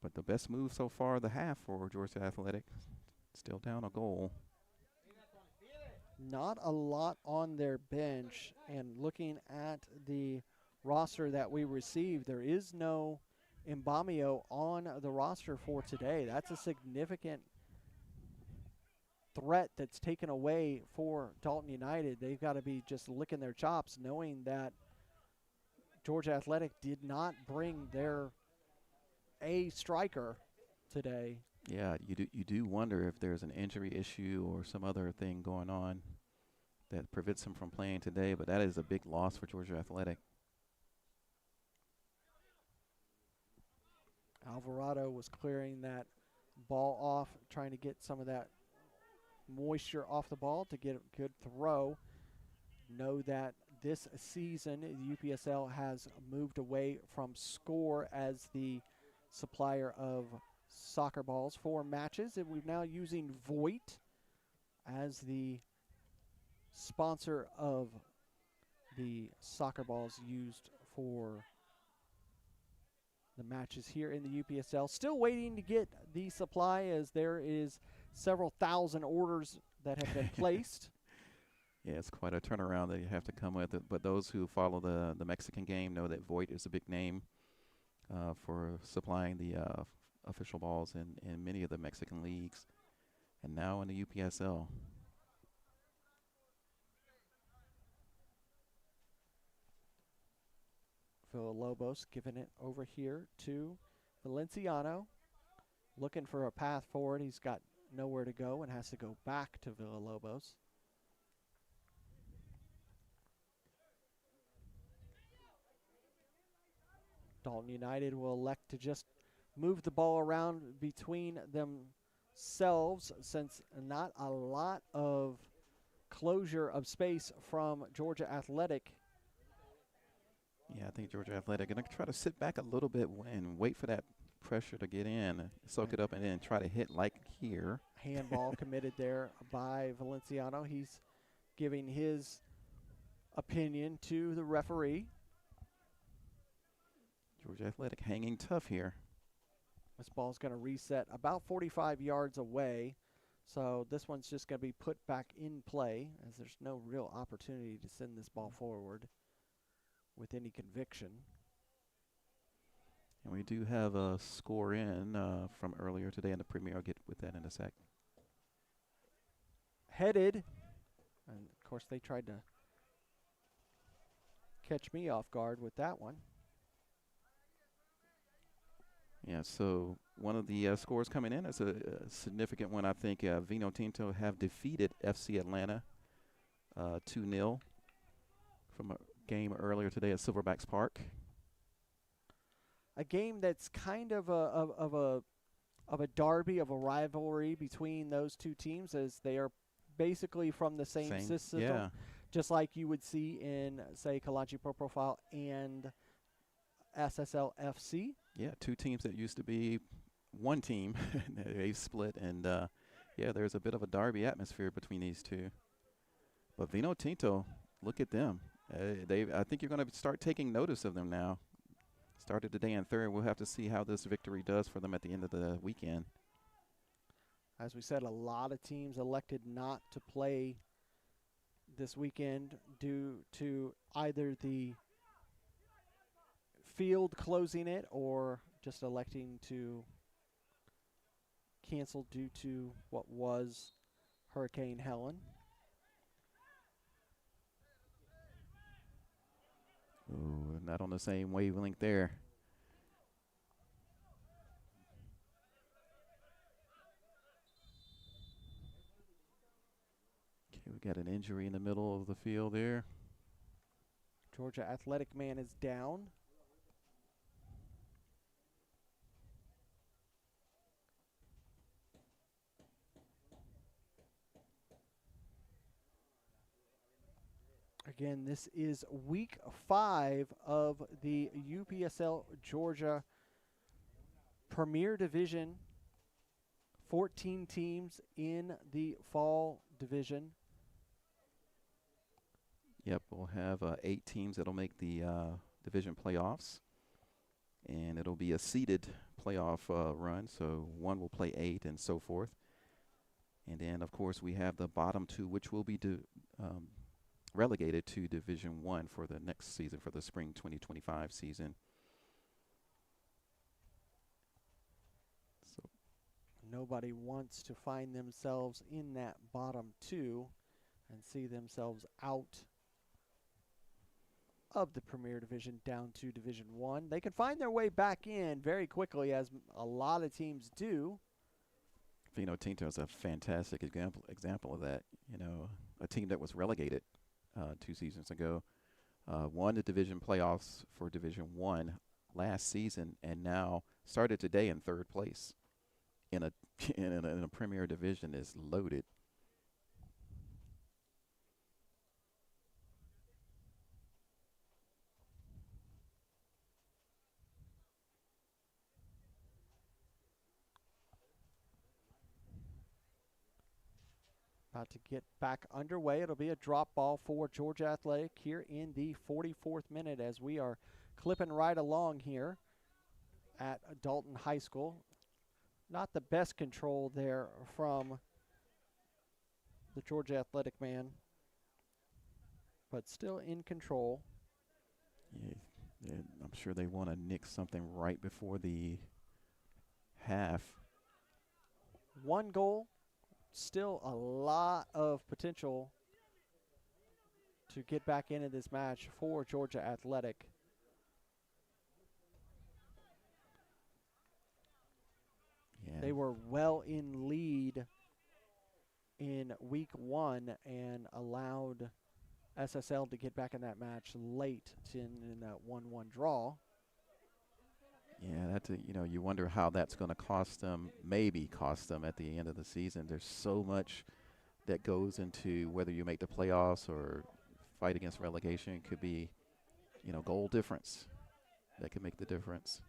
But the best move so far, the half for Georgia Athletic, still down a goal. Not a lot on their bench, and looking at the roster that we received, there is no Mbamio on the roster for today. That's a significant threat that's taken away for Dalton United. They've got to be just licking their chops knowing that Georgia Athletic did not bring their A striker today. Yeah, you do wonder if there's an injury issue or some other thing going on that prevents him from playing today, but that is a big loss for Georgia Athletic. Alvarado was clearing that ball off, trying to get some of that moisture off the ball to get a good throw. Know that this season, the UPSL has moved away from Score as the supplier of soccer balls for matches, and we're now using Voigt as the sponsor of the soccer balls used for the matches here in the UPSL. Still waiting to get the supply, as there is several thousand orders that have been placed. Yeah, it's quite a turnaround that you have to come with it. But those who follow the Mexican game know that Voigt is a big name for supplying the official balls in many of the Mexican leagues, and now in the UPSL. Villalobos giving it over here to Valenciano. Looking for a path forward. He's got nowhere to go and has to go back to Villalobos. Dalton United will elect to just move the ball around between themselves, since not a lot of closure of space from Georgia Athletic. Yeah, I think Georgia Athletic going to try to sit back a little bit and wait for that pressure to get in, soak it up, and then try to hit like here. Handball committed there by Valenciano. He's giving his opinion to the referee. Georgia Athletic hanging tough here. This ball's going to reset about 45 yards away, so this one's just going to be put back in play, as there's no real opportunity to send this ball forward with any conviction. And we do have a score in from earlier today in the Premier. I'll get with that in a sec. Headed, and of course they tried to catch me off guard with that one. Yeah, so one of the scores coming in is a significant one. I think Vino Tinto have defeated FC Atlanta 2-0 from a game earlier today at Silverbacks Park. A game that's kind of a derby, of a rivalry between those two teams, as they are basically from the same system. Yeah. Just like you would see in, say, Kalanchi Pro Profile and SSL FC. Yeah, two teams that used to be one team. They split, and yeah, there's a bit of a derby atmosphere between these two. But Vino Tinto, look at them. I think you're going to start taking notice of them now. Started today in third. We'll have to see how this victory does for them at the end of the weekend. As we said, a lot of teams elected not to play this weekend due to either the field closing it or just electing to cancel due to what was Hurricane Helen. Ooh, not on the same wavelength there. Okay, we got an injury in the middle of the field there. Georgia Athletic man is down. Again, this is week 5 of the UPSL Georgia Premier Division. 14 teams in the fall division. Yep, we'll have 8 teams that'll make the division playoffs. And it'll be a seeded playoff run, so one will play 8 and so forth. And then, of course, we have the bottom 2, which will be relegated to Division 1 for the next season, for the spring 2025 season. So nobody wants to find themselves in that bottom 2 and see themselves out of the Premier Division down to Division 1. They can find their way back in very quickly, as a lot of teams do. Fino Tinto is a fantastic example of that. You know, a team that was relegated 2 seasons ago, won the division playoffs for Division 1 last season, and now started today in 3rd place in a in a Premier Division is loaded. About to get back underway. It'll be a drop ball for Georgia Athletic here in the 44th minute, as we are clipping right along here at Dalton High School. Not the best control there from the Georgia Athletic man, but still in control. Yeah, I'm sure they want to nick something right before the half. 1 goal. Still a lot of potential to get back into this match for Georgia Athletic. Yeah. They were well in lead in week 1 and allowed SSL to get back in that match late in that 1-1 draw. Yeah, that's you wonder how that's going to cost them, maybe cost them at the end of the season. There's so much that goes into whether you make the playoffs or fight against relegation. It could be, goal difference that could make the difference.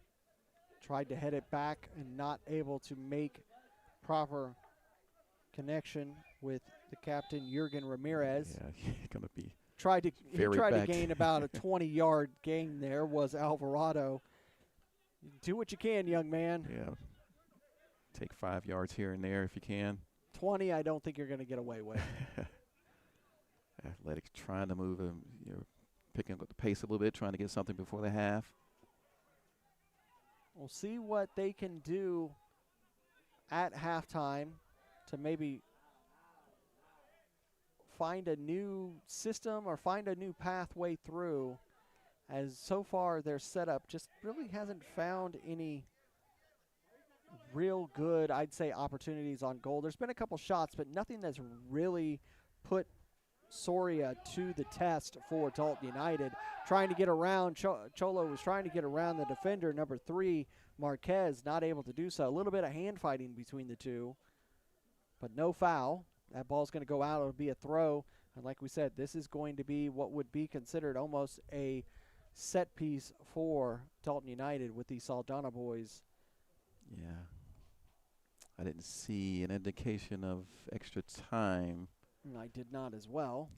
Tried to head it back and not able to make proper connection with the captain, Jurgen Ramirez. Yeah, going to be tried to gain about a 20-yard gain there, was Alvarado. Do what you can, young man. Yeah. Take 5 yards here and there if you can. 20, I don't think you're going to get away with. Athletics trying to move him, picking up the pace a little bit, trying to get something before the half. We'll see what they can do at halftime to maybe find a new system or find a new pathway through, as so far their setup just really hasn't found any real good, I'd say, opportunities on goal. There's been a couple shots, but nothing that's really put Soria to the test for Dalton United. Trying to get around, Cholo was trying to get around the defender, number 3, Marquez, not able to do so. A little bit of hand fighting between the two, but no foul. That ball's going to go out. It'll be a throw. And like we said, this is going to be what would be considered almost a set piece for Dalton United with the Saldana boys. Yeah. I didn't see an indication of extra time. I did not as well.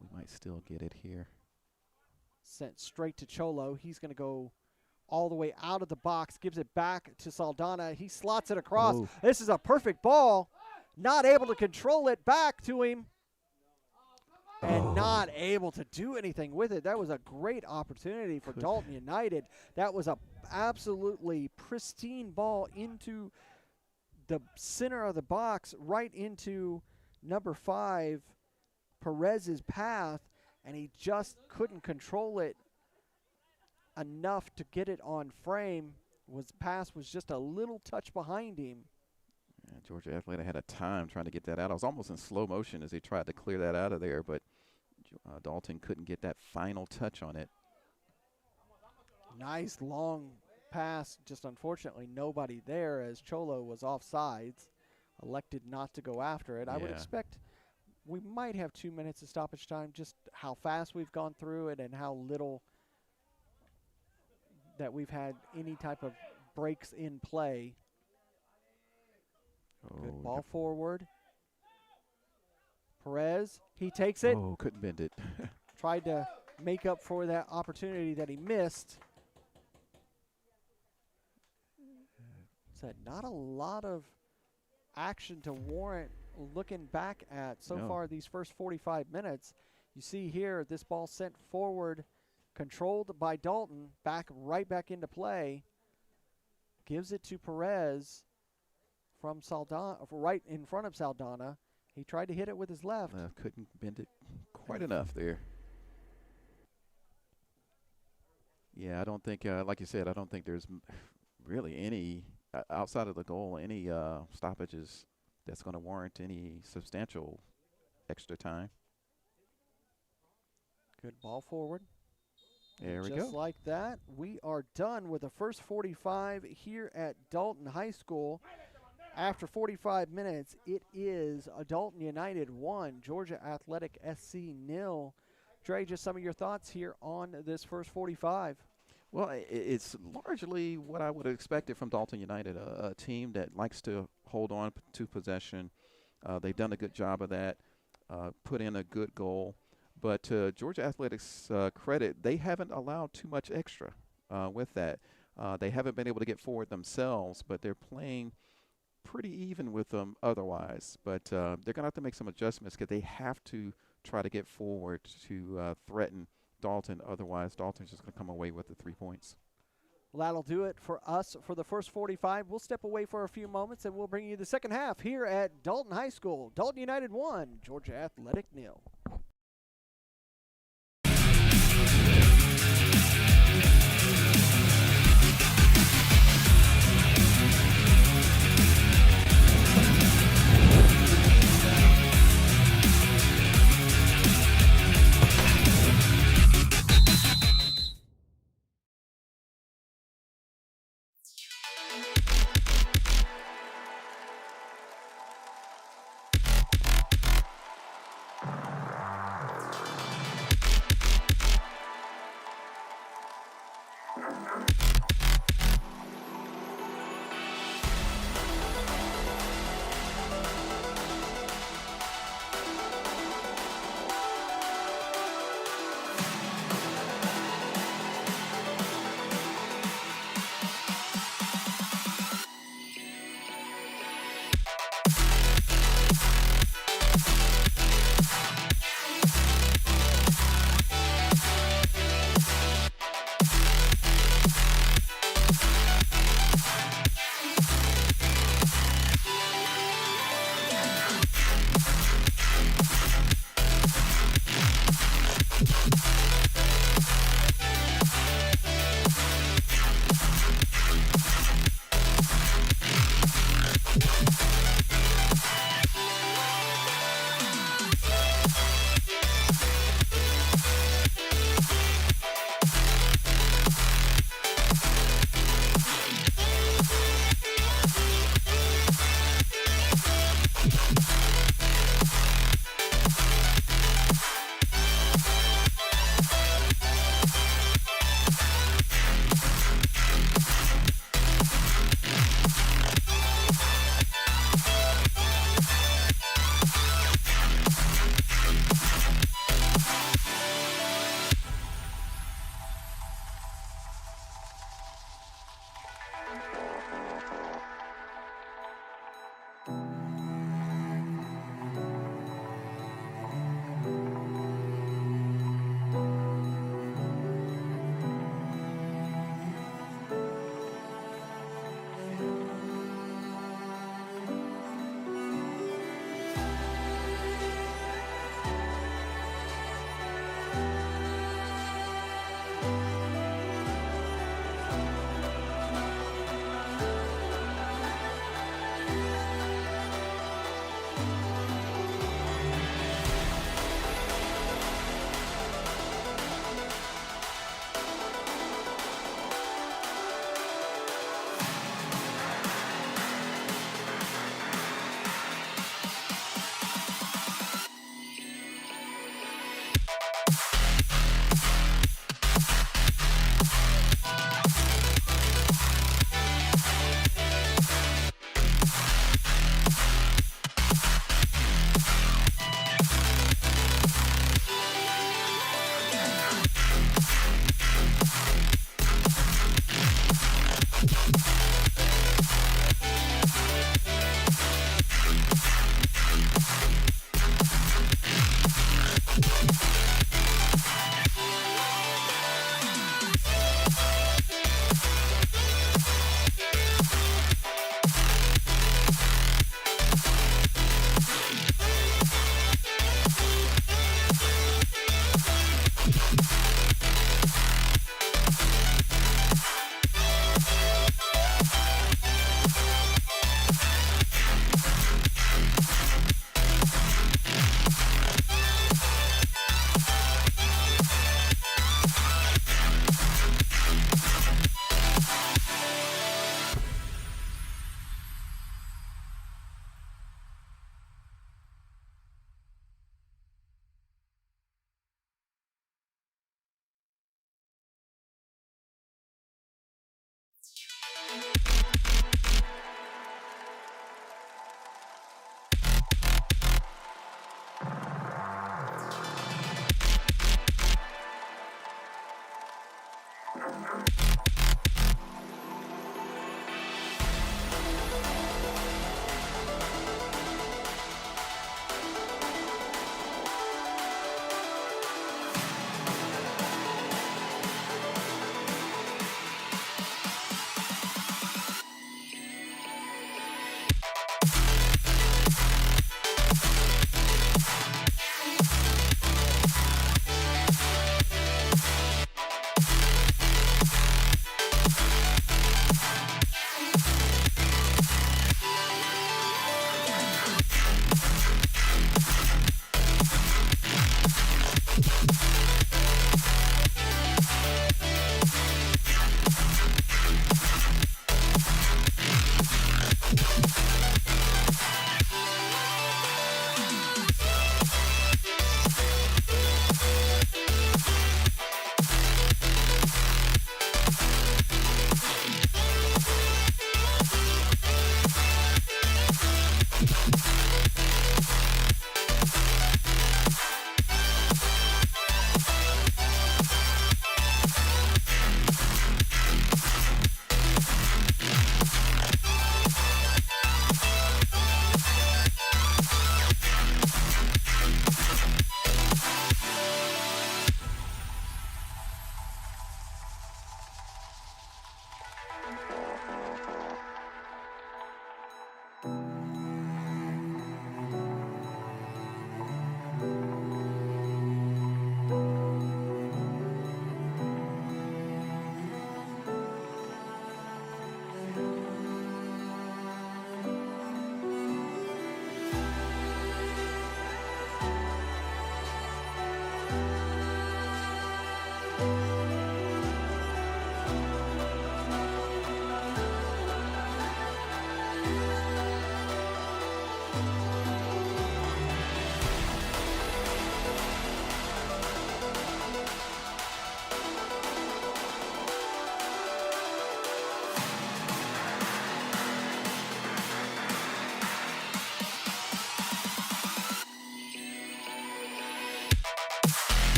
We might still get it here. Sent straight to Cholo. He's going to go all the way out of the box, gives it back to Saldana. He slots it across. Oh. This is a perfect ball. Not able to control it, back to him. And not able to do anything with it. That was a great opportunity for Dalton United. That was a absolutely pristine ball into the center of the box, right into number 5, Perez's path, and he just couldn't control it enough to get it on frame. Pass was just a little touch behind him. Yeah, Georgia Athletic had a time trying to get that out. I was almost in slow motion as they tried to clear that out of there, but Dalton couldn't get that final touch on it. Nice long pass, just unfortunately nobody there as Cholo was offsides, elected not to go after it. I would expect we might have 2 minutes of stoppage time, just how fast we've gone through it and how little that we've had any type of breaks in play. Good ball forward. Perez, he takes it. Oh, couldn't bend it. Tried to make up for that opportunity that he missed. Said not a lot of action to warrant looking back at so far these first 45 minutes. You see here, this ball sent forward, controlled by Dalton, right back into play. Gives it to Perez from Saldana, right in front of Saldana. He tried to hit it with his left. Couldn't bend it quite enough there. Yeah, I don't think, like you said, I don't think there's really any, outside of the goal, any stoppages that's going to warrant any substantial extra time. Good ball forward. There we go. Just like that, we are done with the first 45 here at Dalton High School. After 45 minutes, it is Dalton United 1, Georgia Athletic SC 0. Dre, just some of your thoughts here on this first 45. Well, it's largely what I would have expected from Dalton United, a team that likes to hold on to possession. They've done a good job of that, put in a good goal. But to Georgia Athletics' credit, they haven't allowed too much extra with that. They haven't been able to get forward themselves, but they're playing pretty even with them otherwise. But they're going to have to make some adjustments because they have to try to get forward to threaten Dalton. Otherwise, Dalton's just going to come away with the 3 points. Well, that'll do it for us for the first 45. We'll step away for a few moments, and we'll bring you the second half here at Dalton High School. Dalton United 1, Georgia Athletic 0.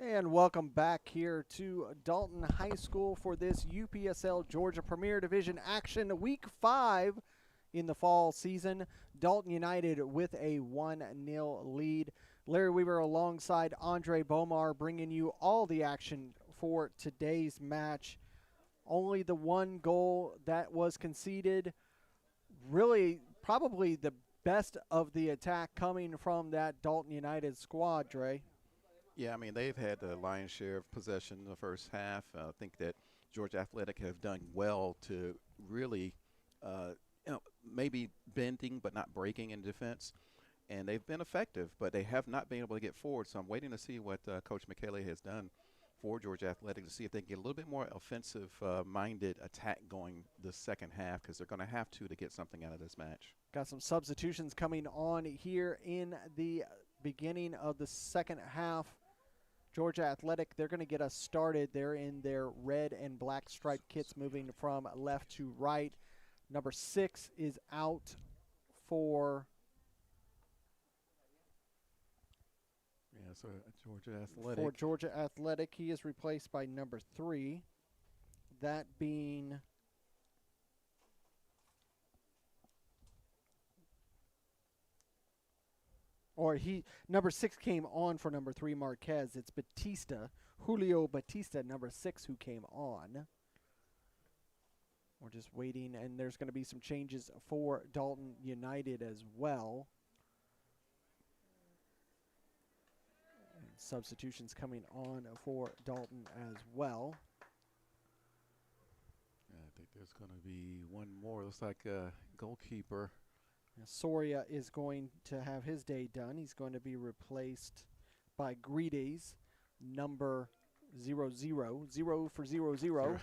And welcome back here to Dalton High School for this UPSL Georgia Premier Division action, Week 5 in the fall season. Dalton United with a 1-0 lead. Larry Weaver alongside Andre Bomar bringing you all the action for today's match. Only the one goal that was conceded. Really, probably the best of the attack coming from that Dalton United squad, Dre. Yeah, I mean, they've had the lion's share of possession in the first half. I think that Georgia Athletic have done well to really, maybe bending but not breaking in defense. And they've been effective, but they have not been able to get forward. So I'm waiting to see what Coach McKaylee has done for Georgia Athletic to see if they can get a little bit more offensive-minded attack going the second half, because they're going to have to get something out of this match. Got some substitutions coming on here in the beginning of the second half. Georgia Athletic, they're going to get us started. They're in their red and black striped kits, moving from left to right. Number 6 is out for... Yeah, so Georgia Athletic. For Georgia Athletic, he is replaced by number 3. That being... number 6 came on for number 3, Marquez. It's Julio Batista, number 6, who came on. We're just waiting, and there's going to be some changes for Dalton United as well. And substitutions coming on for Dalton as well. Yeah, I think there's going to be one more. Looks like a goalkeeper. Soria is going to have his day done. He's going to be replaced by Greedes, number 00, 0 for 00.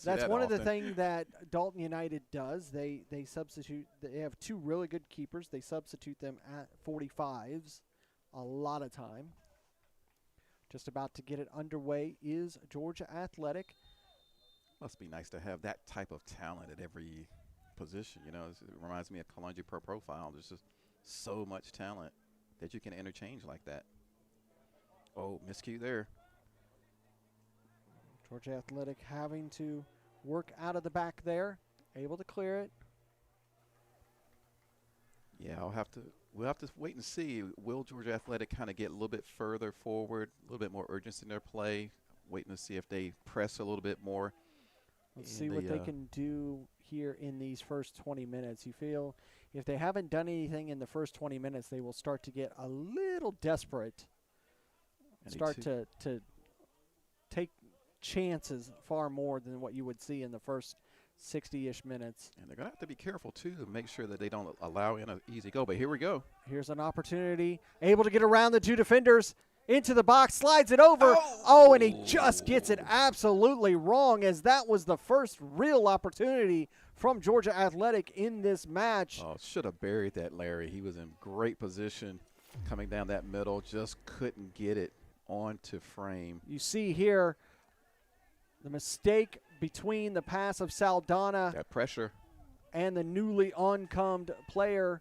That's one of the things that Dalton United does. They substitute. They have 2 really good keepers. They substitute them at 45s a lot of time. Just about to get it underway is Georgia Athletic. Must be nice to have that type of talent at every position. You know, it reminds me of Columbia Pro Profile. There's just so much talent that you can interchange like that. Oh, miscue there. Georgia Athletic having to work out of the back there, able to clear it. Yeah, we'll have to wait and see. Will Georgia Athletic kind of get a little bit further forward, a little bit more urgency in their play, waiting to see if they press a little bit more. Let's see what they can do here in these first 20 minutes. You feel if they haven't done anything in the first 20 minutes, they will start to get a little desperate, start to take chances far more than what you would see in the first 60-ish minutes. And they're going to have to be careful, too, to make sure that they don't allow in an easy goal. But here we go. Here's an opportunity. Able to get around the 2 defenders. Into the box, slides it over. Oh, and he just gets it absolutely wrong, as that was the first real opportunity from Georgia Athletic in this match. Oh, should have buried that, Larry. He was in great position coming down that middle, just couldn't get it onto frame. You see here the mistake between the pass of Saldana. That pressure. And the newly uncomed player.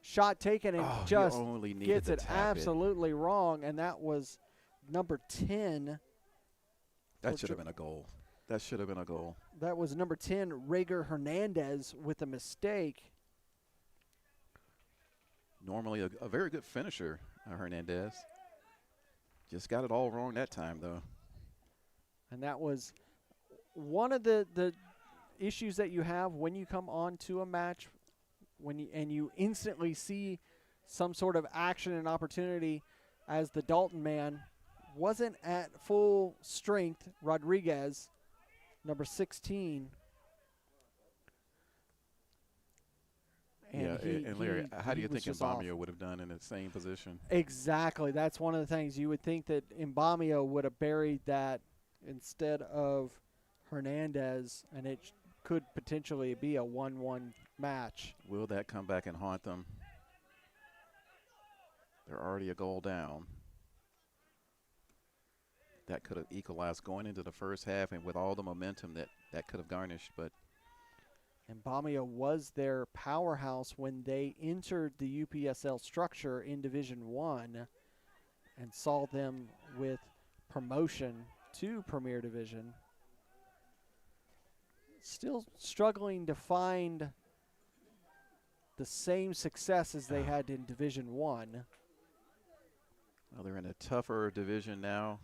Shot taken and just gets it absolutely wrong, and that was number 10. That should have been a goal. That should have been a goal. That was number 10, Rager Hernandez, with a mistake. Normally a very good finisher, Hernandez. Just got it all wrong that time, though. And that was one of the issues that you have when you come on to a match. And you instantly see some sort of action and opportunity, as the Dalton man wasn't at full strength. Rodriguez, number 16. And Larry, how do you think Mbamio would have done in the same position? Exactly. That's one of the things. You would think that Mbamio would have buried that instead of Hernandez, and it could potentially be a 1-1 match. Will that come back and haunt them? They're already a goal down. That could have equalized going into the first half, and with all the momentum that could have garnished. But Mbamio was their powerhouse when they entered the UPSL structure in Division 1. and saw them with promotion to Premier Division. Still struggling to find the same success as they had in Division 1. Well, they're in a tougher division now.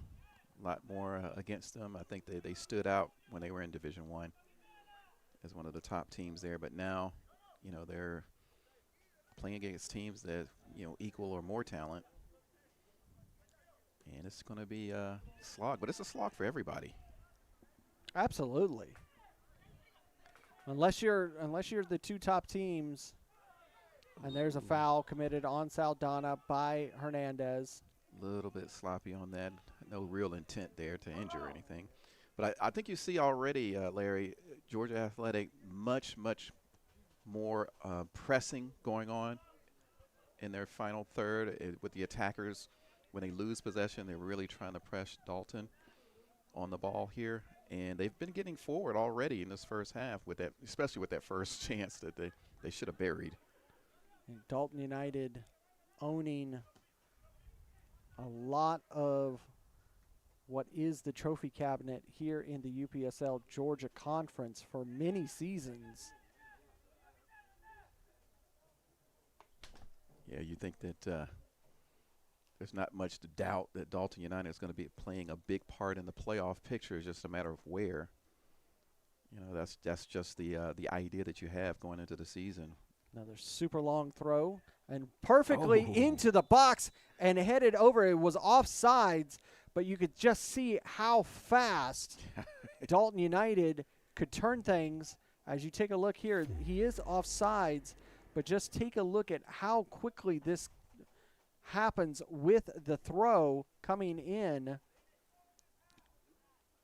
A lot more against them. I think they stood out when they were in Division 1 as one of the top teams there. But now, you know, they're playing against teams that, you know, equal or more talent. And it's going to be a slog. But it's a slog for everybody. Absolutely. Unless you're the two top teams, and there's a foul committed on Saldana by Hernandez. A little bit sloppy on that. No real intent there to injure anything. But I think you see already, Larry, Georgia Athletic much more pressing going on in their final third with the attackers. When they lose possession, they're really trying to press Dalton on the ball here. And they've been getting forward already in this first half, with that, especially with that first chance that they should have buried. And Dalton United owning a lot of what is the trophy cabinet here in the UPSL Georgia Conference for many seasons. Yeah, you think that there's not much to doubt that Dalton United is going to be playing a big part in the playoff picture. It's just a matter of where. You know, that's just the idea that you have going into the season. Another super long throw and perfectly into the box and headed over. It was offsides, but you could just see how fast Dalton United could turn things. As you take a look here, he is offsides, but just take a look at how quickly this happens with the throw coming in,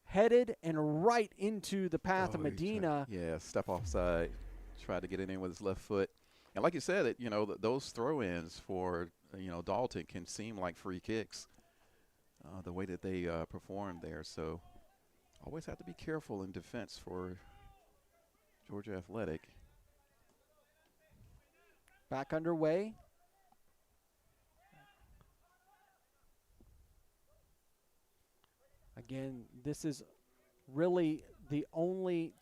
headed and right into the path of Medina. Yeah, step offside. Tried to get it in with his left foot. And like you said, that, you know, those throw-ins for, you know, Dalton can seem like free kicks, the way that they performed there. So always have to be careful in defense for Georgia Athletic. Back underway. Again, this is really the only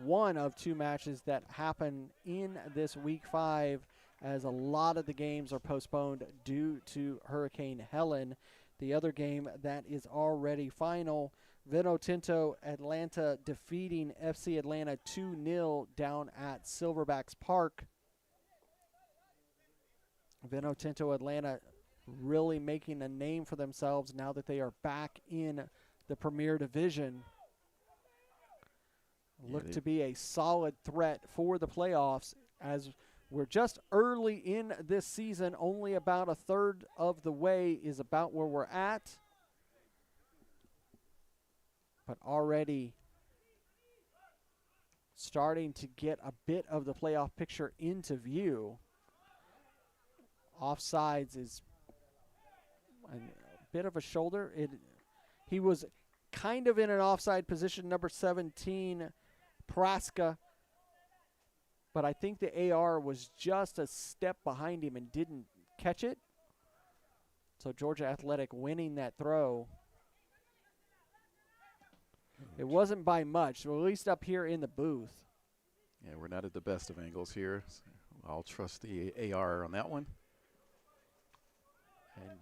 one of two matches that happen in this week 5, as a lot of the games are postponed due to Hurricane Helen. The other game that is already final, Vino Tinto Atlanta defeating FC Atlanta 2-0 down at Silverbacks Park. Vino Tinto Atlanta really making a name for themselves now that they are back in the Premier Division. Look to be a solid threat for the playoffs, as we're just early in this season. Only about a third of the way is about where we're at. But already starting to get a bit of the playoff picture into view. Offsides is a bit of a shoulder. He was kind of in an offside position, number 17, Praska. But I think the AR was just a step behind him and didn't catch it. So Georgia Athletic winning that throw. It wasn't by much, at least up here in the booth. Yeah, we're not at the best of angles here. So I'll trust the AR on that one. And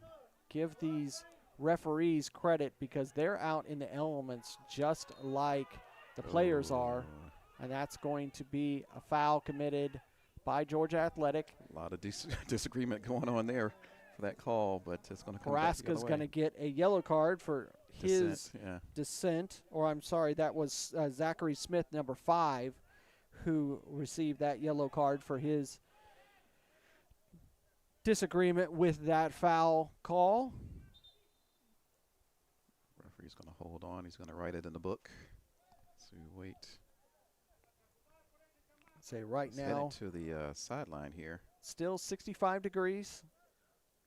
give these referees credit, because they're out in the elements just like the players are. And that's going to be a foul committed by Georgia Athletic. A lot of disagreement going on there for that call, but it's going to come back the other Carrasco's way. going to get a yellow card for his dissent. Or I'm sorry, that was Zachary Smith, number 5, who received that yellow card for his disagreement with that foul call. Referee's going to hold on. He's going to write it in the book. So wait. Say right He's now heading to the sideline here. Still 65 degrees.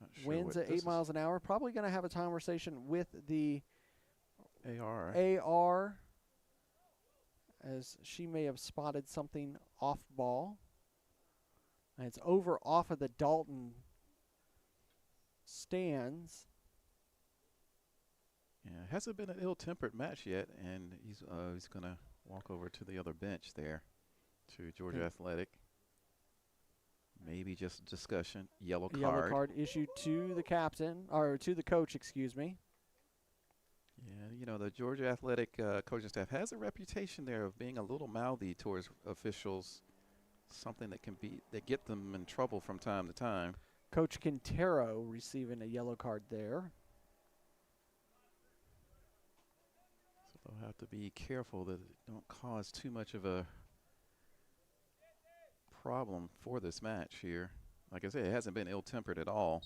Not sure Winds what at this 8 miles an hour. Probably going to have a conversation with the AR. AR, as she may have spotted something off ball. And it's over off of the Dalton stands. Yeah, it hasn't been an ill-tempered match yet, and he's going to walk over to the other bench there to Georgia Athletic. Maybe just discussion. Yellow card. Yellow card issued to the captain, or to the coach, excuse me. Yeah, you know, the Georgia Athletic coaching staff has a reputation there of being a little mouthy towards officials, something that get them in trouble from time to time. Coach Quintero receiving a yellow card there. So they'll have to be careful that it don't cause too much of a problem for this match here. Like I said, it hasn't been ill-tempered at all,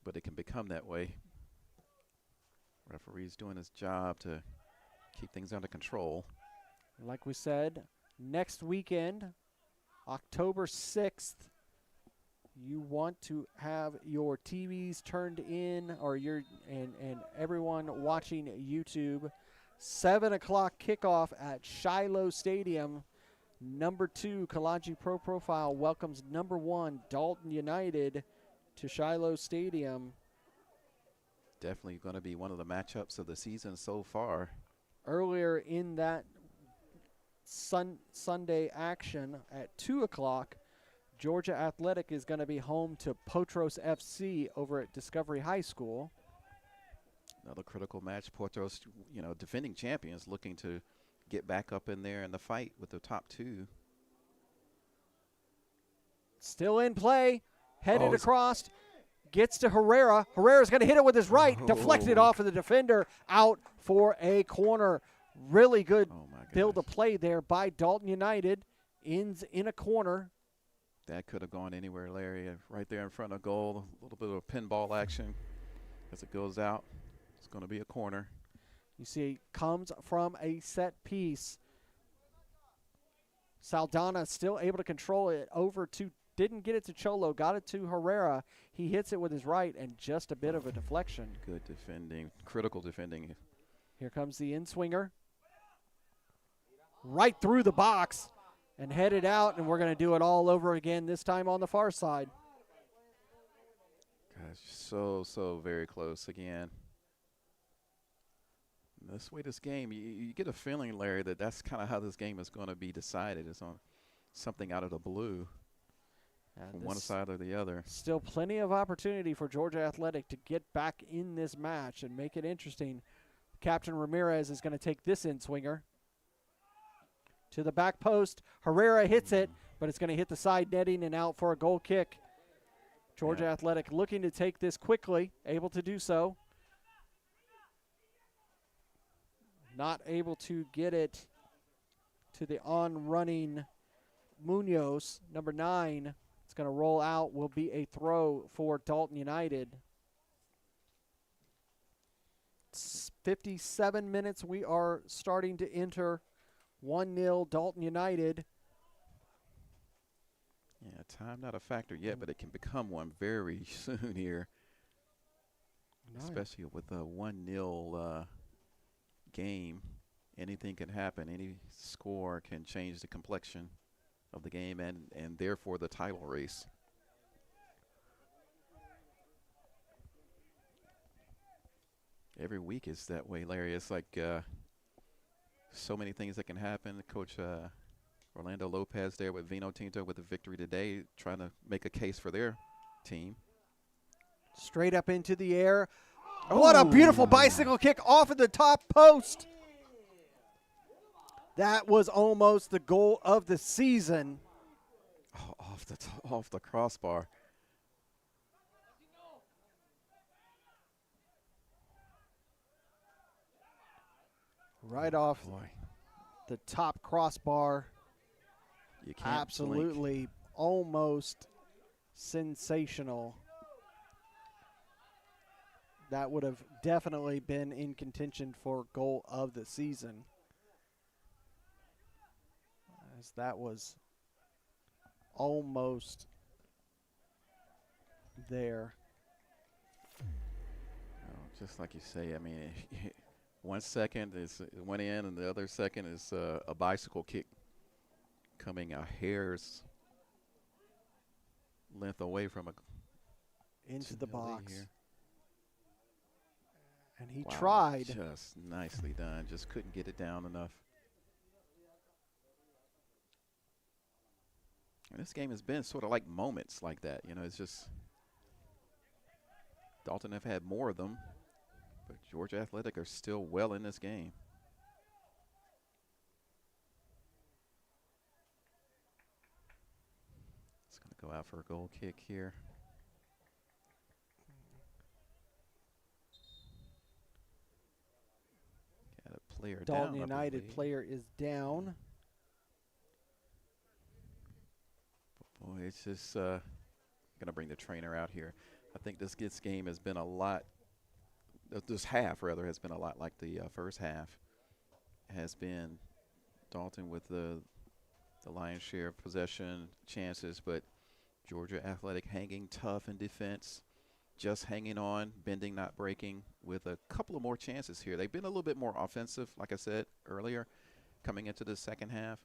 but it can become that way. Referee's doing his job to keep things under control. Like we said, next weekend, October 6th, you want to have your TVs turned in, or and everyone watching YouTube. 7 o'clock kickoff at Shiloh Stadium. Number 2, Kalaji Pro Profile welcomes number 1, Dalton United, to Shiloh Stadium. Definitely going to be one of the matchups of the season so far. Earlier in that Sunday action at 2 o'clock, Georgia Athletic is going to be home to Potros FC over at Discovery High School. Another critical match. Potros, you know, defending champions, looking to get back up in there in the fight with the top 2. Still in play, headed across, gets to Herrera. Herrera's going to hit it with his right, deflected off of the defender, out for a corner. Really good build of play there by Dalton United. Ends in a corner. That could have gone anywhere, Larry. Right there in front of goal, a little bit of pinball action as it goes out. It's going to be a corner. You see, comes from a set piece. Saldana still able to control it over to, didn't get it to Cholo, got it to Herrera. He hits it with his right and just a bit of a deflection. Good defending, critical defending. Here comes the in-swinger. Right through the box and headed out, and we're going to do it all over again, this time on the far side. Gosh, so very close again. This way, this game, you get a feeling, Larry, that that's kind of how this game is going to be decided. It's on something out of the blue, from one side or the other. Still plenty of opportunity for Georgia Athletic to get back in this match and make it interesting. Captain Ramirez is going to take this in-swinger to the back post. Herrera hits it, but it's going to hit the side netting and out for a goal kick. Georgia Athletic looking to take this quickly, able to do so. Not able to get it to the on-running Munoz. Number 9, it's going to roll out, will be a throw for Dalton United. It's 57 minutes. We are starting to enter 1-0 Dalton United. Yeah, time not a factor yet, but it can become one very soon here. Especially with a 1-0 game. Anything can happen. Any score can change the complexion of the game and therefore the title race. Every week is that way, Larry. It's like so many things that can happen. Coach Orlando Lopez there with Vino Tinto with the victory today, trying to make a case for their team. Straight up into the air. What a beautiful bicycle kick off of the top post. That was almost the goal of the season. Oh, off the crossbar. Right off the top crossbar. You can't absolutely blink. Almost sensational. That would have definitely been in contention for goal of the season, as that was almost there. Oh, just like you say, I mean, 1 second is it went in, and the other second is a bicycle kick coming a hair's length away from into the box. Here. And he Wow, tried. Just nicely done. Just couldn't get it down enough. And this game has been sort of like moments like that. You know, it's just Dalton have had more of them, but Georgia Athletic are still well in this game. It's going to go out for a goal kick here. Got a player Dalton down, United player is down. Boy, it's just going to bring the trainer out here. I think this game has been a lot, this half rather, has been a lot like the first half. Has been Dalton with the lion's share of possession chances, but Georgia Athletic hanging tough in defense, just hanging on, bending, not breaking, with a couple of more chances here. They've been a little bit more offensive, like I said earlier, coming into the second half.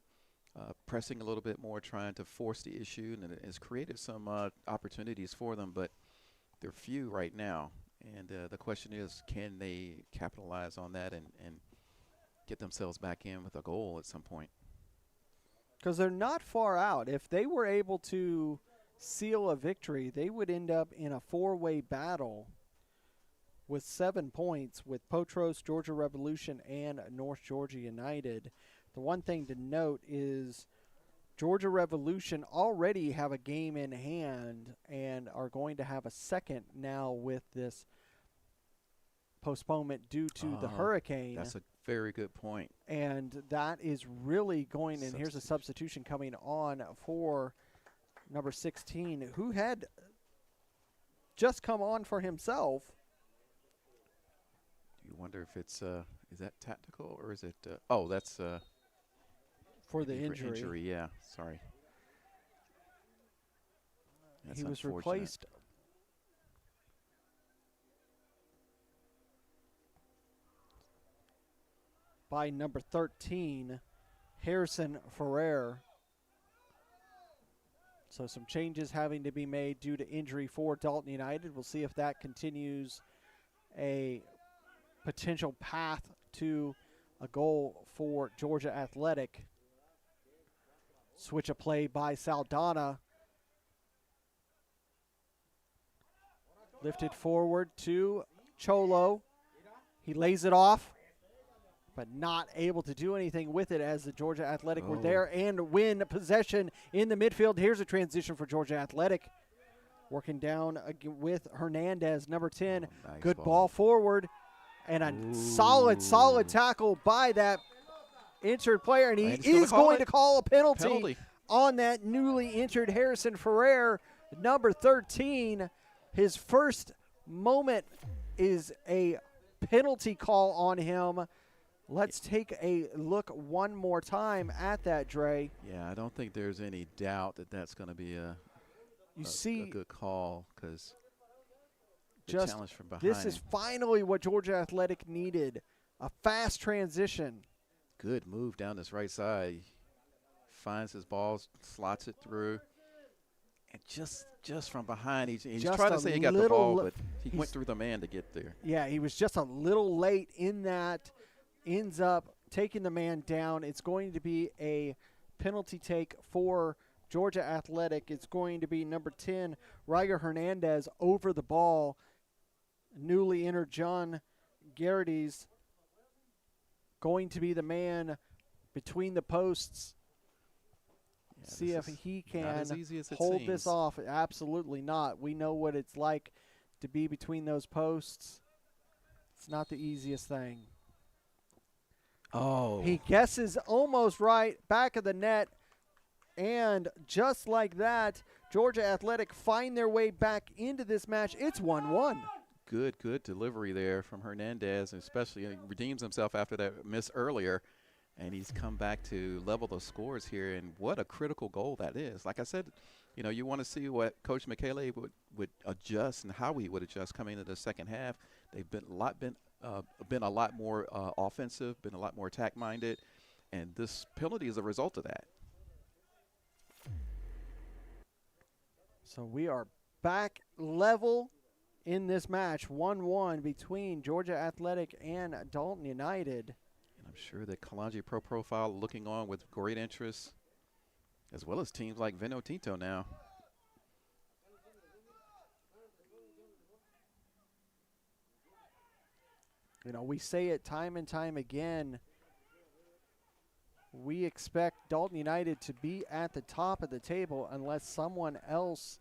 Pressing a little bit more, trying to force the issue, and it has created some opportunities for them, but they're few right now. And the question is, can they capitalize on that and get themselves back in with a goal at some point? Because they're not far out. If they were able to seal a victory, they would end up in a four-way battle with 7 points with Potros, Georgia Revolution, and North Georgia United. The one thing to note is Georgia Revolution already have a game in hand and are going to have a second now with this postponement due to the hurricane. That's a very good point. And that is really going, and here's a substitution coming on for number 16, who had just come on for himself. You wonder if it's, is that tactical or is it, oh, that's for the maybe injury. For injury, yeah, sorry. That's He was unfortunate. replaced by number 13, Harrison Ferrer. So some changes having to be made due to injury for Dalton United. We'll see if that continues a potential path to a goal for Georgia Athletic. Switch of play by Saldana. Lifted forward to Cholo. He lays it off, but not able to do anything with it as the Georgia Athletic were there and win possession in the midfield. Here's a transition for Georgia Athletic. Working down with Hernandez, number 10. Nice Good ball forward. And a solid tackle by that injured player. And he is going to call a penalty on that newly injured Harrison Ferrer, number 13. His first moment is a penalty call on him. Let's take a look one more time at that, Dre. Yeah, I don't think there's any doubt that that's going to be a good call, because just challenge from behind. This is finally what Georgia Athletic needed, a fast transition. Good move down this right side. Finds his ball, slots it through. And just from behind, he's trying to say he got the ball, but he went through the man to get there. Yeah, he was just a little late in that. Ends up taking the man down. It's going to be a penalty take for Georgia Athletic. It's going to be number 10, Ryger Hernandez, over the ball. Newly entered John Garrity's going to be the man between the posts. Yeah, see if he can hold this off. Absolutely not. We know what it's like to be between those posts. It's not the easiest thing. Oh. He guesses almost right, back of the net, and just like that, Georgia Athletic find their way back into this match. It's 1-1. Good delivery there from Hernandez, and especially he redeems himself after that miss earlier, and he's come back to level the scores here, and what a critical goal that is. Like I said, you know, you want to see what Coach Michele would adjust and how he would adjust coming into the second half. They've been a lot more offensive, been a lot more attack-minded, and this penalty is a result of that. So we are back level in this match, 1-1 between Georgia Athletic and Dalton United. And I'm sure that Kalonji Pro Profile looking on with great interest, as well as teams like Vino Tinto now. You know, we say it time and time again. We expect Dalton United to be at the top of the table unless someone else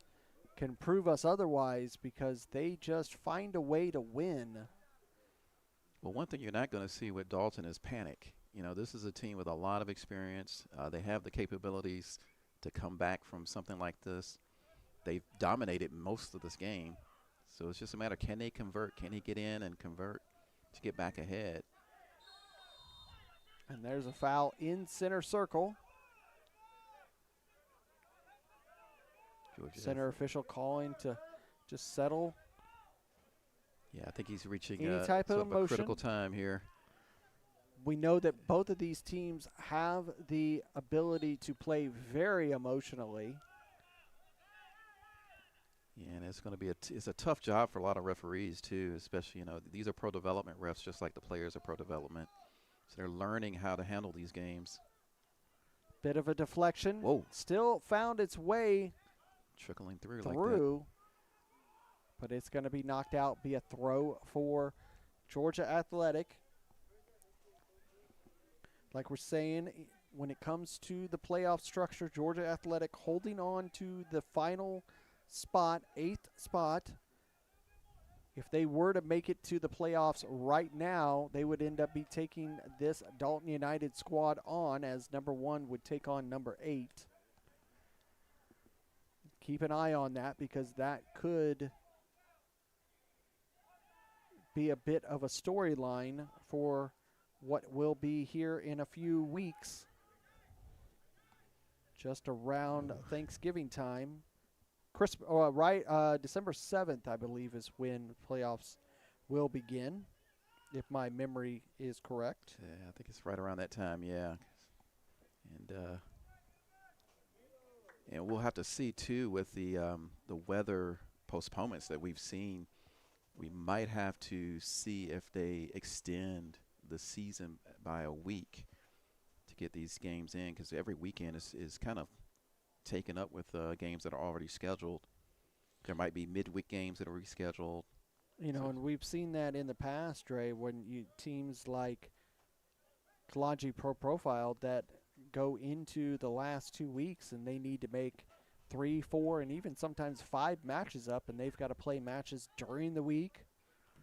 can prove us otherwise, because they just find a way to win. Well, one thing you're not going to see with Dalton is panic. You know, this is a team with a lot of experience. They have the capabilities to come back from something like this. They've dominated most of this game. So it's just a matter, can they convert? Can they get in and convert to get back ahead? And there's a foul in center circle. Georgia Center official calling to just settle. Yeah, I think he's reaching Any type of a emotion. critical time here. We know that both of these teams have the ability to play very emotionally. Yeah, and it's going to be it's a tough job for a lot of referees too, especially, you know, these are pro development refs just like the players are pro development. So they're learning how to handle these games. Bit of a deflection. Whoa. Still found its way Trickling through like that. But it's going to be knocked out, be a throw for Georgia Athletic. Like we're saying, when it comes to the playoff structure, Georgia Athletic holding on to the final spot, 8th spot. If they were to make it to the playoffs right now, they would end up be taking this Dalton United squad on, as number 1 would take on number 8. Keep an eye on that, because that could be a bit of a storyline for what will be here in a few weeks, just around Thanksgiving time. December 7th, I believe, is when playoffs will begin, if my memory is correct. Yeah, I think it's right around that time, yeah. And we'll have to see too with the weather postponements that we've seen. We might have to see if they extend the season by a week to get these games in, because every weekend is kind of taken up with games that are already scheduled. There might be midweek games that are rescheduled. You know, and we've seen that in the past, Dre, when teams like Kalonji Pro Profile that go into the last 2 weeks and they need to make 3, 4, and even sometimes 5 matches up, and they've got to play matches during the week.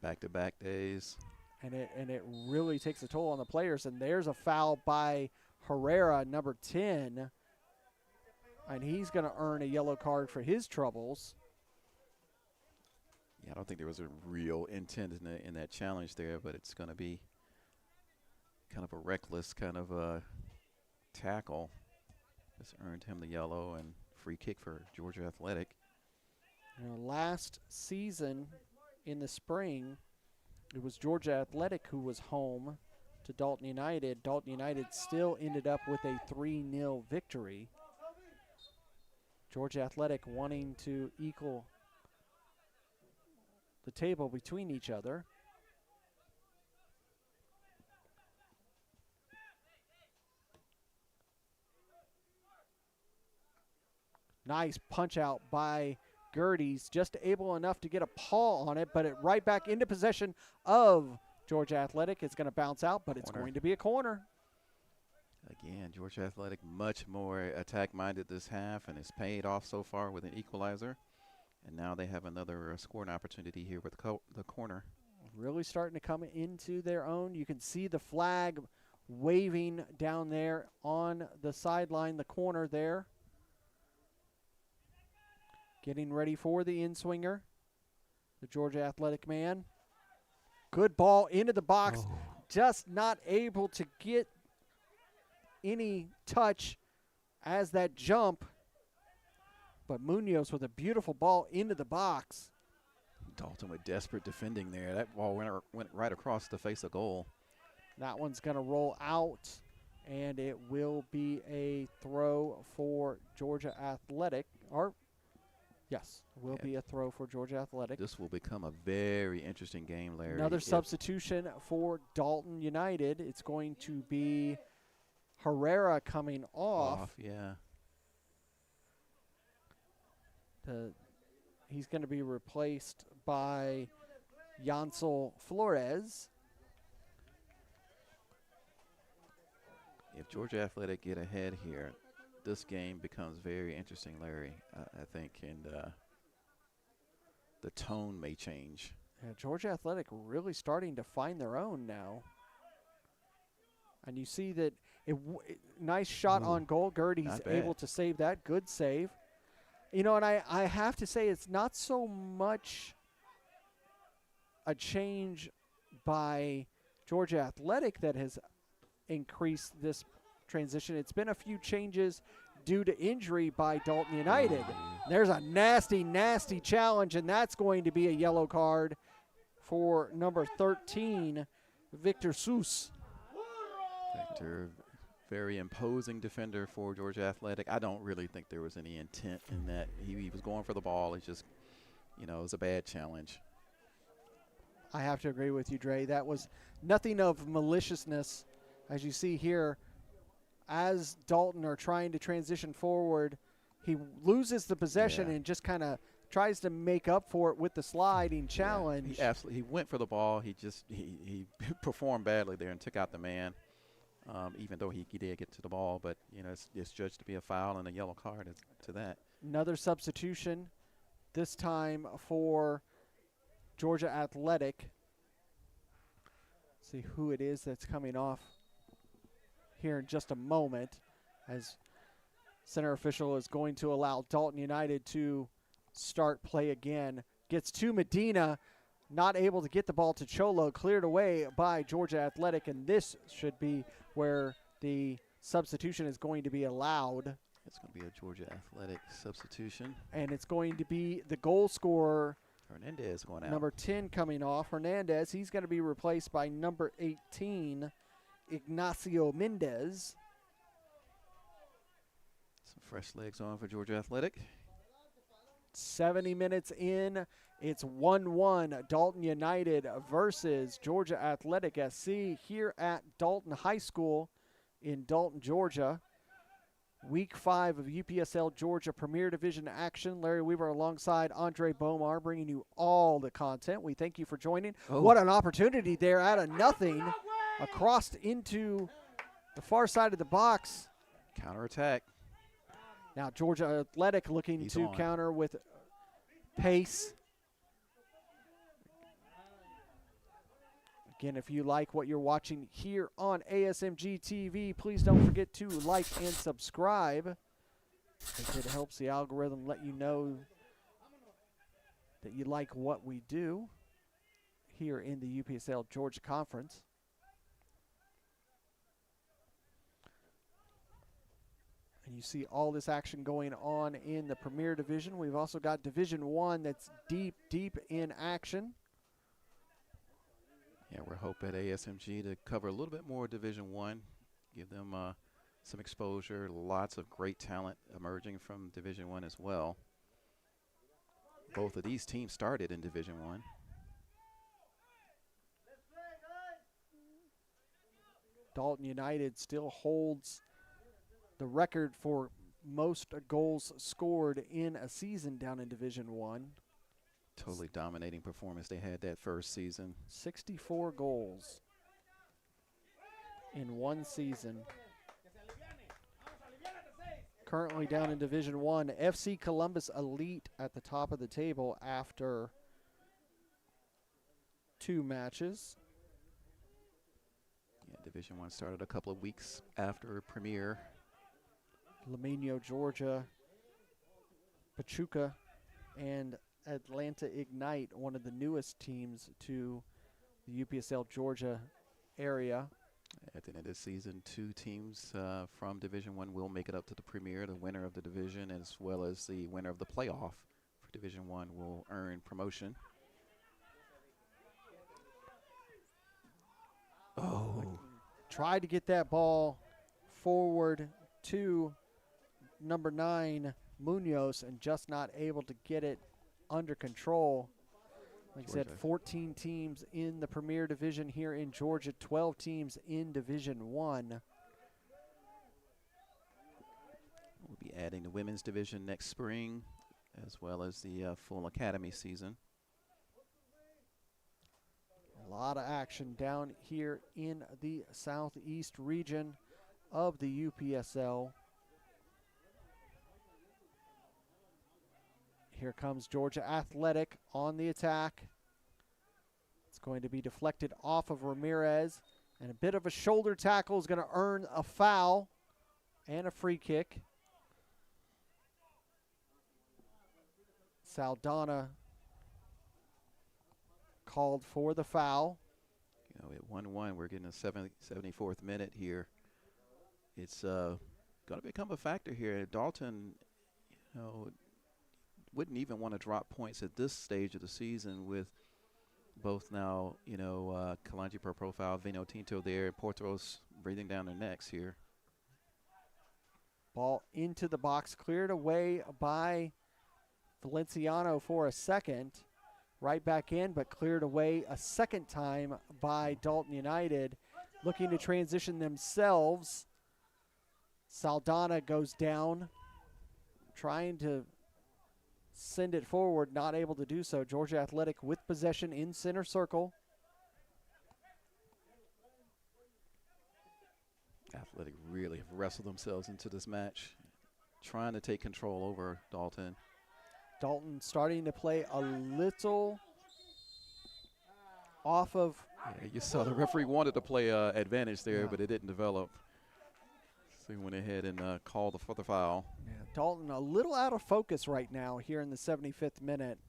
Back-to-back days. And it really takes a toll on the players. And there's a foul by Herrera, number 10. And he's going to earn a yellow card for his troubles. Yeah, I don't think there was a real intent in that challenge there, but it's going to be kind of a reckless kind of a tackle. This earned him the yellow, and free kick for Georgia Athletic. You know, last season in the spring, it was Georgia Athletic who was home to Dalton United. Dalton United still ended up with a 3-0 victory. Georgia Athletic wanting to equal the table between each other. Nice punch out by Gerties, just able enough to get a paw on it, but it right back into possession of Georgia Athletic. It's going to bounce out, but it's going to be a corner. Again, Georgia Athletic much more attack-minded this half, and it's paid off so far with an equalizer. And now they have another scoring opportunity here with the corner. Really starting to come into their own. You can see the flag waving down there on the sideline, the corner there. Getting ready for the in-swinger, the Georgia Athletic man. Good ball into the box. Oh. Just not able to get any touch as that jump. But Munoz with a beautiful ball into the box. Dalton with desperate defending there. That ball went right across the face of goal. That one's going to roll out, and it will be a throw for Georgia Athletic. Or Yes, will Yeah. be a throw for Georgia Athletic. This will become a very interesting game, Larry. Another if- substitution for Dalton United. It's going to be Herrera coming off. Yeah. He's going to be replaced by Yancel Flores. If Georgia Athletic get ahead here, this game becomes very interesting, Larry, I think, and the tone may change. Yeah, Georgia Athletic really starting to find their own now. And you see that nice shot on goal. Gertie's not bad. able to save that. Good save. You know, and I have to say it's not so much a change by Georgia Athletic that has increased this transition. It's been a few changes due to injury by Dalton United. There's a nasty, nasty challenge, and that's going to be a yellow card for number 13, Victor Seuss. Victor, very imposing defender for Georgia Athletic. I don't really think there was any intent in that. He was going for the ball. It's just, it was a bad challenge. I have to agree with you, Dre. That was nothing of maliciousness. As you see here, as Dalton are trying to transition forward, he loses the possession and just kind of tries to make up for it with the sliding challenge. Yeah, he went for the ball. He performed badly there and took out the man, even though he did get to the ball. But, it's judged to be a foul and a yellow card to that. Another substitution, this time for Georgia Athletic. See who it is that's coming off here in just a moment, as center official is going to allow Dalton United to start play again. Gets to Medina, not able to get the ball to Cholo, cleared away by Georgia Athletic, and this should be where the substitution is going to be allowed. It's going to be a Georgia Athletic substitution. And it's going to be the goal scorer, Hernandez going out. number 10 coming off. Hernandez, he's going to be replaced by number 18, Ignacio Mendez. Some fresh legs on for Georgia Athletic. 70 minutes in, it's 1-1 Dalton United versus Georgia Athletic SC here at Dalton High School in Dalton, Georgia. Week 5 of UPSL Georgia Premier Division action. Larry Weaver alongside Andre Bomar bringing you all the content. We thank you for joining. Oh. What an opportunity there out of nothing. Across into the far side of the box. Counterattack. Now Georgia Athletic looking He's to on. counter with pace. Again, if you like what you're watching here on ASMG TV, please don't forget to like and subscribe. I think it helps the algorithm let you know that you like what we do here in the UPSL Georgia Conference. And you see all this action going on in the Premier Division. We've also got Division 1 that's deep, deep in action. Yeah, we're hoping at ASMG to cover a little bit more Division 1, give them some exposure. Lots of great talent emerging from Division 1 as well. Both of these teams started in Division 1. Dalton United still holds the record for most goals scored in a season down in Division 1. Totally dominating performance they had that first season. 64 goals in one season. Currently down in Division 1, FC Columbus Elite at the top of the table after 2 matches. Yeah, Division 1 started a couple of weeks after Premier. Lamino, Georgia, Pachuca, and Atlanta Ignite, one of the newest teams to the UPSL Georgia area. At the end of this season, 2 teams from Division 1 will make it up to the Premier. The winner of the division as well as the winner of the playoff for Division 1 will earn promotion. Oh. Tried to get that ball forward to number 9, Munoz and just not able to get it under control. Like I said, Georgia. 14 teams in the Premier Division here in Georgia, 12 teams in Division I. We'll be adding the women's division next spring, as well as the full academy season. A lot of action down here in the southeast region of the UPSL. Here comes Georgia Athletic on the attack. It's going to be deflected off of Ramirez, and a bit of a shoulder tackle is going to earn a foul and a free kick. Saldana called for the foul. You know, at 1-1, we're getting a 74th minute here. It's going to become a factor here. Dalton, you know, wouldn't even want to drop points at this stage of the season with both now, you know, Kalanji per profile, Vino Tinto there, and Portos breathing down their necks here. Ball into the box, cleared away by Valenciano for a second. Right back in, but cleared away a second time by Dalton United, looking to transition themselves. Saldana goes down, trying to send it forward, not able to do so. Georgia Athletic with possession in center circle. Athletic really have wrestled themselves into this match, trying to take control over Dalton. Dalton starting to play a little off of. Yeah, you saw the referee wanted to play advantage there, but it didn't develop. So he went ahead and called for the foul. Yeah, Dalton a little out of focus right now here in the 75th minute.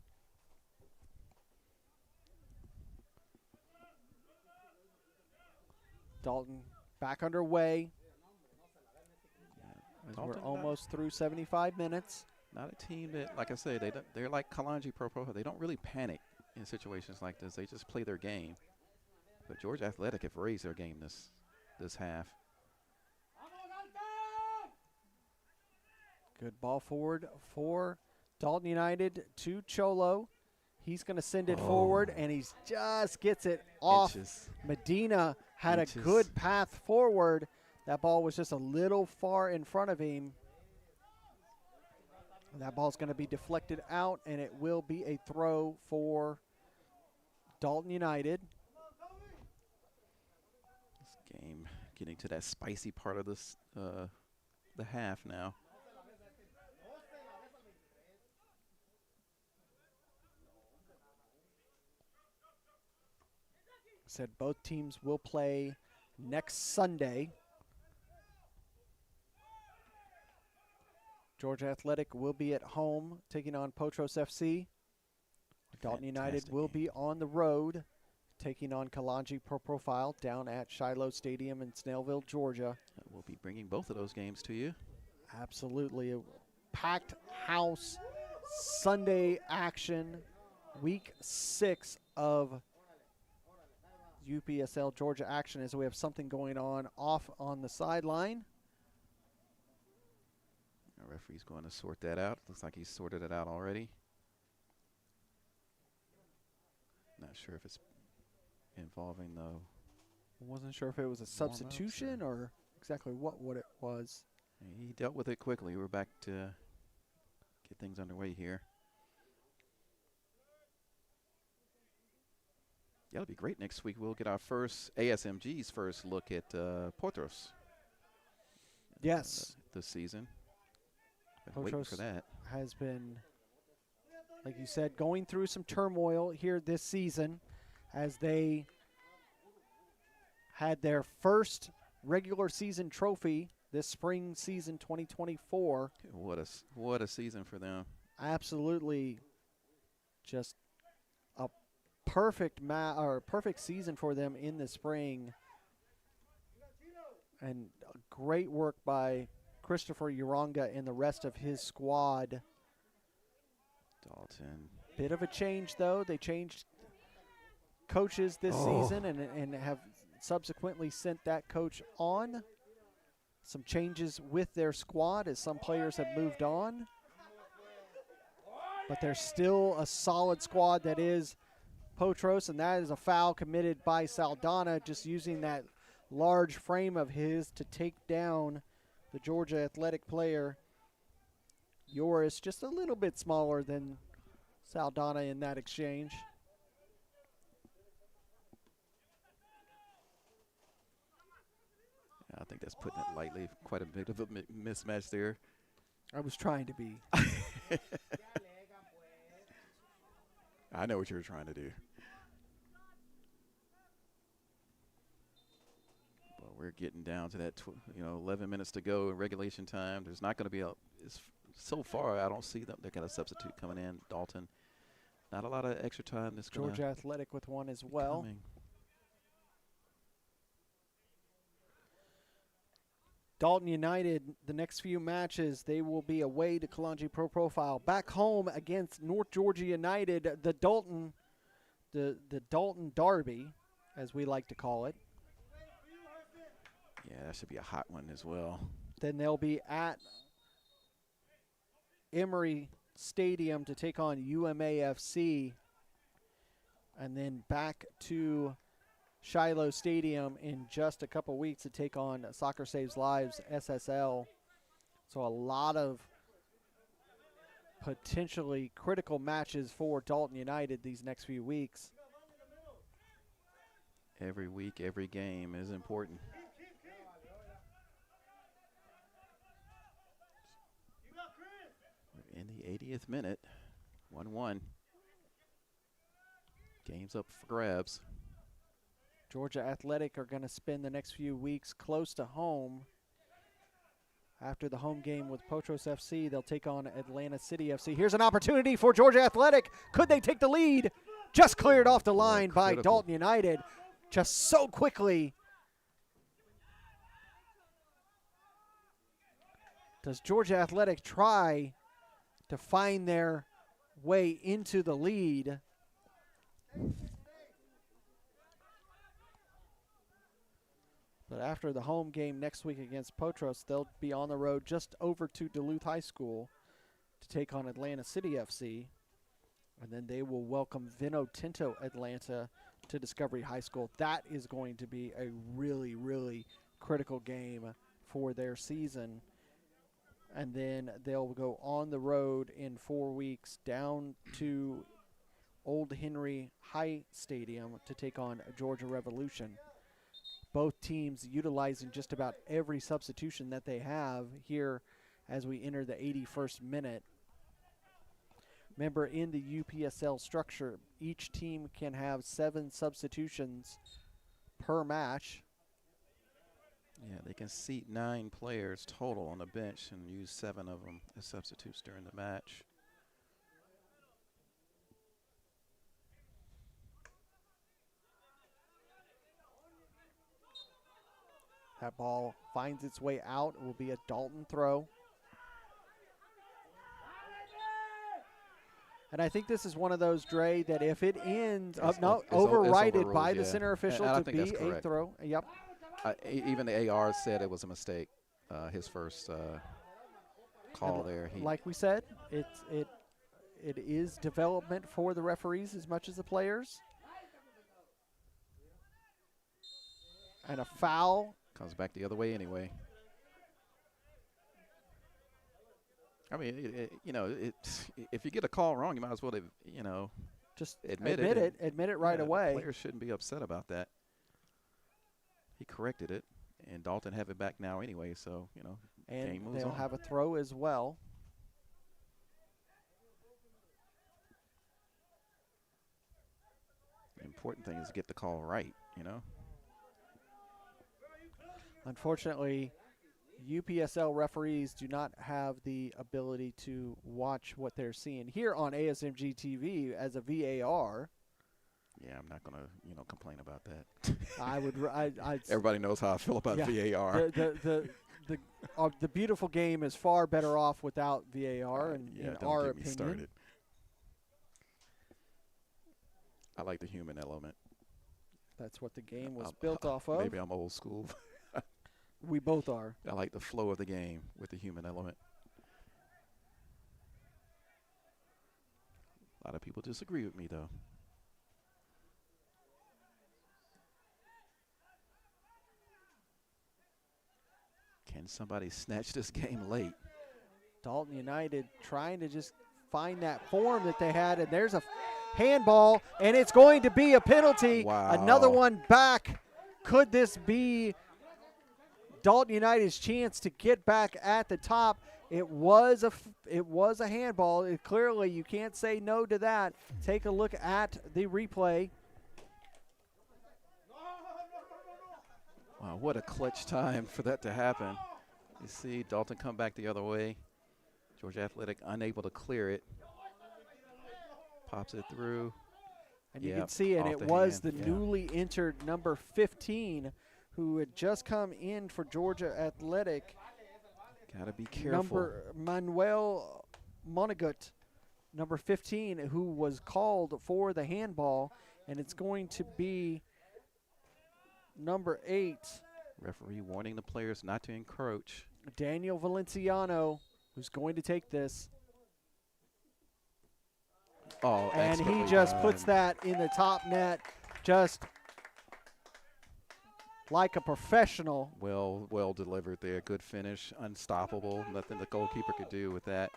Dalton back underway. As we're almost through 75 minutes. Not a team that, like I say, they're like Kalanji Pro. They don't really panic in situations like this. They just play their game. But Georgia Athletic have raised their game this half. Good ball forward for Dalton United to Cholo. He's going to send it forward, and he just gets it off. Medina had a good path forward. That ball was just a little far in front of him. That ball's going to be deflected out, and it will be a throw for Dalton United. This game getting to that spicy part of this the half now. Said both teams will play next Sunday. Georgia Athletic will be at home taking on Potros FC. Dalton United will be on the road taking on Kalanji Pro Profile down at Shiloh Stadium in Snellville, Georgia. We'll be bringing both of those games to you. Absolutely. A packed house Sunday action, week 6 of UPSL Georgia action, as we have something going on off on the sideline. Our referee's going to sort that out. Looks like he's sorted it out already. Not sure if it's involving the. Wasn't sure if it was a substitution or exactly what it was. He dealt with it quickly. We're back to get things underway here. Yeah, it'll be great next week. We'll get our first ASMG's first look at Portos. Yes. This season. Been waiting for that. Has been, like you said, going through some turmoil here this season as they had their first regular season trophy this spring season 2024. What a season for them. Absolutely just a perfect season for them in the spring. And great work by Christopher Uranga and the rest of his squad. Dalton. Bit of a change, though. They changed coaches this season and have subsequently sent that coach on. Some changes with their squad as some players have moved on. But there's still a solid squad that is Potros, and that is a foul committed by Saldana, just using that large frame of his to take down the Georgia Athletic player. Yoris just a little bit smaller than Saldana in that exchange. I think that's putting it lightly. Quite a bit of a mismatch there. I was trying to be. I know what you were trying to do. But we're getting down to that, 11 minutes to go in regulation time. There's not going to be so far, I don't see them. They got a substitute coming in, Dalton. Not a lot of extra time. This Georgia Athletic with one as well. Coming. Dalton United, the next few matches, they will be away to Kalonji Pro Profile. Back home against North Georgia United, the Dalton Derby, as we like to call it. Yeah, that should be a hot one as well. Then they'll be at Emory Stadium to take on UMAFC. And then back to Shiloh Stadium in just a couple weeks to take on Soccer Saves Lives SSL. So a lot of potentially critical matches for Dalton United these next few weeks. Every week, every game is important. We're in the 80th minute, 1-1. Game's up for grabs. Georgia Athletic are going to spend the next few weeks close to home. After the home game with Potros FC, they'll take on Atlanta City FC. Here's an opportunity for Georgia Athletic. Could they take the lead? Just cleared off the line by Dalton United. Just so quickly. Does Georgia Athletic try to find their way into the lead? But after the home game next week against Potros, they'll be on the road just over to Duluth High School to take on Atlanta City FC. And then they will welcome Vino Tinto Atlanta to Discovery High School. That is going to be a really, really critical game for their season. And then they'll go on the road in 4 weeks down to Old Henry High Stadium to take on Georgia Revolution. Both teams utilizing just about every substitution that they have here as we enter the 81st minute. Remember, in the UPSL structure, each team can have 7 substitutions per match. Yeah, they can seat 9 players total on the bench and use 7 of them as substitutes during the match. That ball finds its way out. It will be a Dalton throw. And I think this is one of those, Dre, that if it ends up, overrided by the center official to be a throw. Yep. Even the AR said it was a mistake, his first call there. Like we said, it is development for the referees as much as the players. And a foul. Comes back the other way anyway. I mean, if you get a call wrong, you might as well, just admit it right away. Players shouldn't be upset about that. He corrected it, and Dalton have it back now anyway, so, and game moves they'll on. have a throw as well. The important thing is to get the call right, Unfortunately, UPSL referees do not have the ability to watch what they're seeing here on ASMG TV as a VAR. Yeah, I'm not going to, complain about that. I would. Everybody knows how I feel about VAR. The beautiful game is far better off without VAR, in our opinion. Started. I like the human element. That's what the game was built off of. Maybe I'm old school. We both are. I like the flow of the game with the human element. A lot of people disagree with me, though. Can somebody snatch this game late? Dalton United trying to just find that form that they had, and there's a handball, and it's going to be a penalty. Wow. Another one back. Could this be Dalton United's chance to get back at the top? It was a handball. Clearly, you can't say no to that. Take a look at the replay. Wow, what a clutch time for that to happen. You see Dalton come back the other way. Georgia Athletic unable to clear it. Pops it through. And you can see, and it was the newly entered number 15 who had just come in for Georgia Athletic. Got to be careful. Manuel Monagut, number 15, who was called for the handball, and it's going to be number 8. Referee warning the players not to encroach. Daniel Valenciano, who's going to take this. Oh, and he just puts that in the top net, just like a professional. Well delivered there. Good finish, unstoppable. Nothing the goalkeeper could do with that.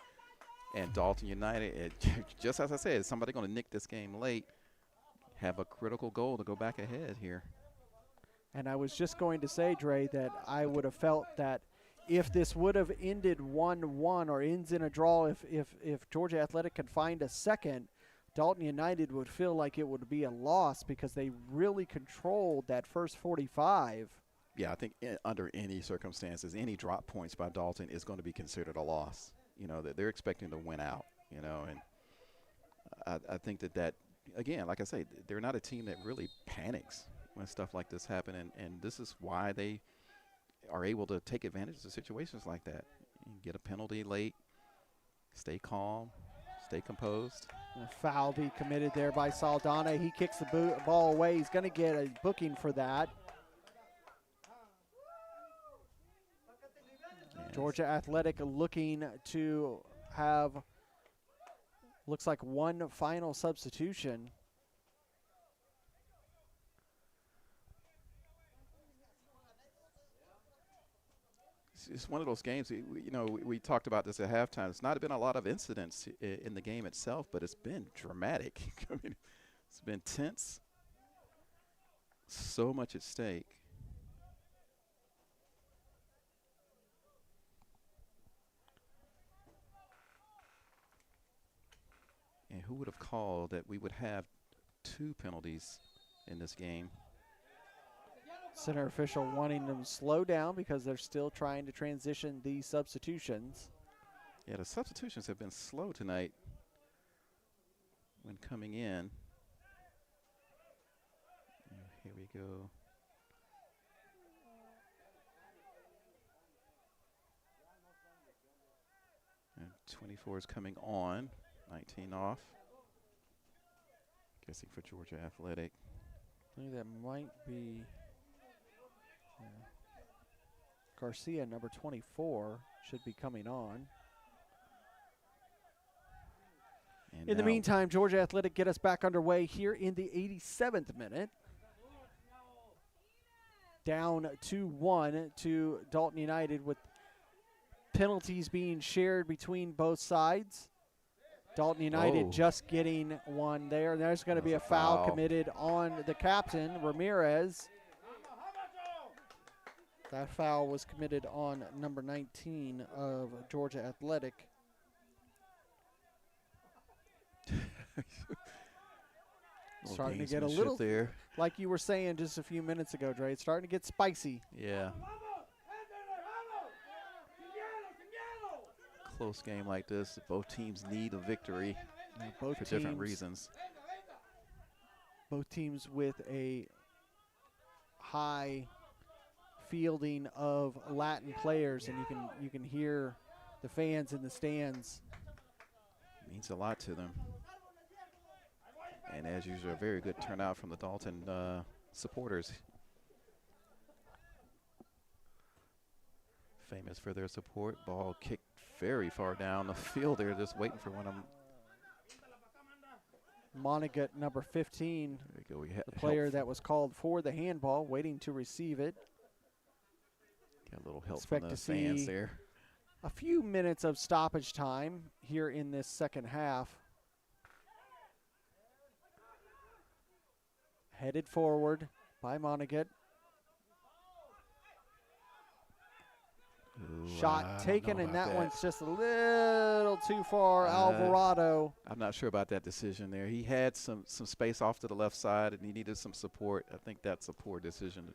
And Dalton United, just as I said, somebody going to nick this game late, have a critical goal to go back ahead here. And I was just going to say, Dre, that I would have felt that if this would have ended 1-1 or ends in a draw, if Georgia Athletic could find a second, Dalton United would feel like it would be a loss because they really controlled that first 45. Yeah, I think under any circumstances, any drop points by Dalton is going to be considered a loss. You know, that they're expecting to win out, you know, and I think that, again, like I say, they're not a team that really panics when stuff like this happens, and this is why they are able to take advantage of situations like that. You get a penalty late, stay calm, stay composed. A foul be committed there by Saldana. He kicks the ball away. He's going to get a booking for that. Yes. Georgia Athletic looking to have, looks like one final substitution. It's one of those games, you know, we talked about this at halftime. It's not been a lot of incidents in the game itself, but it's been dramatic. I mean, it's been tense, so much at stake. And who would have called that we would have 2 penalties in this game? Center official wanting them to slow down because they're still trying to transition these substitutions. Yeah, the substitutions have been slow tonight when coming in. Here we go. And 24 is coming on, 19 off. Guessing for Georgia Athletic. I think that might be Garcia, number 24, should be coming on. And in the meantime, Georgia Athletic get us back underway here in the 87th minute. Down 2-1 to Dalton United with penalties being shared between both sides. Dalton United just getting one there. There's going to be a foul committed on the captain, Ramirez. That foul was committed on number 19 of Georgia Athletic. Starting to get a little, there, like you were saying just a few minutes ago, Dre, it's starting to get spicy. Yeah. Close game like this, both teams need a victory for different reasons. Both teams with a high fielding of Latin players, and you can hear the fans in the stands. Means a lot to them. And as usual, a very good turnout from the Dalton supporters. Famous for their support. Ball kicked very far down the field there, just waiting for one of them. Montagut, number 15, There you go. We the player that was called for the handball, waiting to receive it. Got a little help Expect from the to fans see there. a few minutes of stoppage time here in this second half. Headed forward by Montagut. Ooh, I Shot don't taken, know and about that one's just a little too far. Alvarado. I'm not sure about that decision there. He had some space off to the left side, and he needed some support. I think that's a poor decision to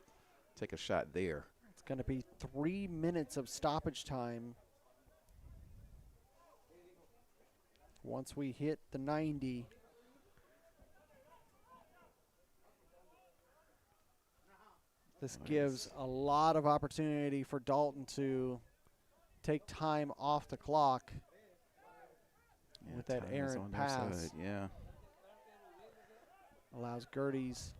take a shot there. It's going to be 3 minutes of stoppage time once we hit the 90. This gives a lot of opportunity for Dalton to take time off the clock with that time is errant on their pass. side, yeah. Allows Gertie's.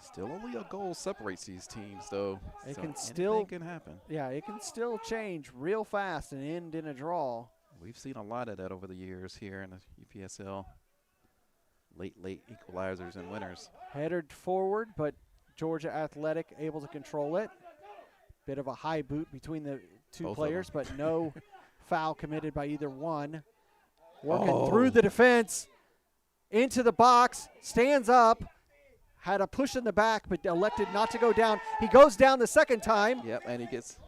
Still only a goal separates these teams, though. It so can still anything can happen. Yeah, it can still change real fast and end in a draw. We've seen a lot of that over the years here in the UPSL. Late equalizers and winners. Headed forward, but Georgia Athletic able to control it. Bit of a high boot between the two Both of players, them. but no foul committed by either one. Working through the defense, into the box, stands up, had a push in the back, but elected not to go down. He goes down the second time, Yep, and he gets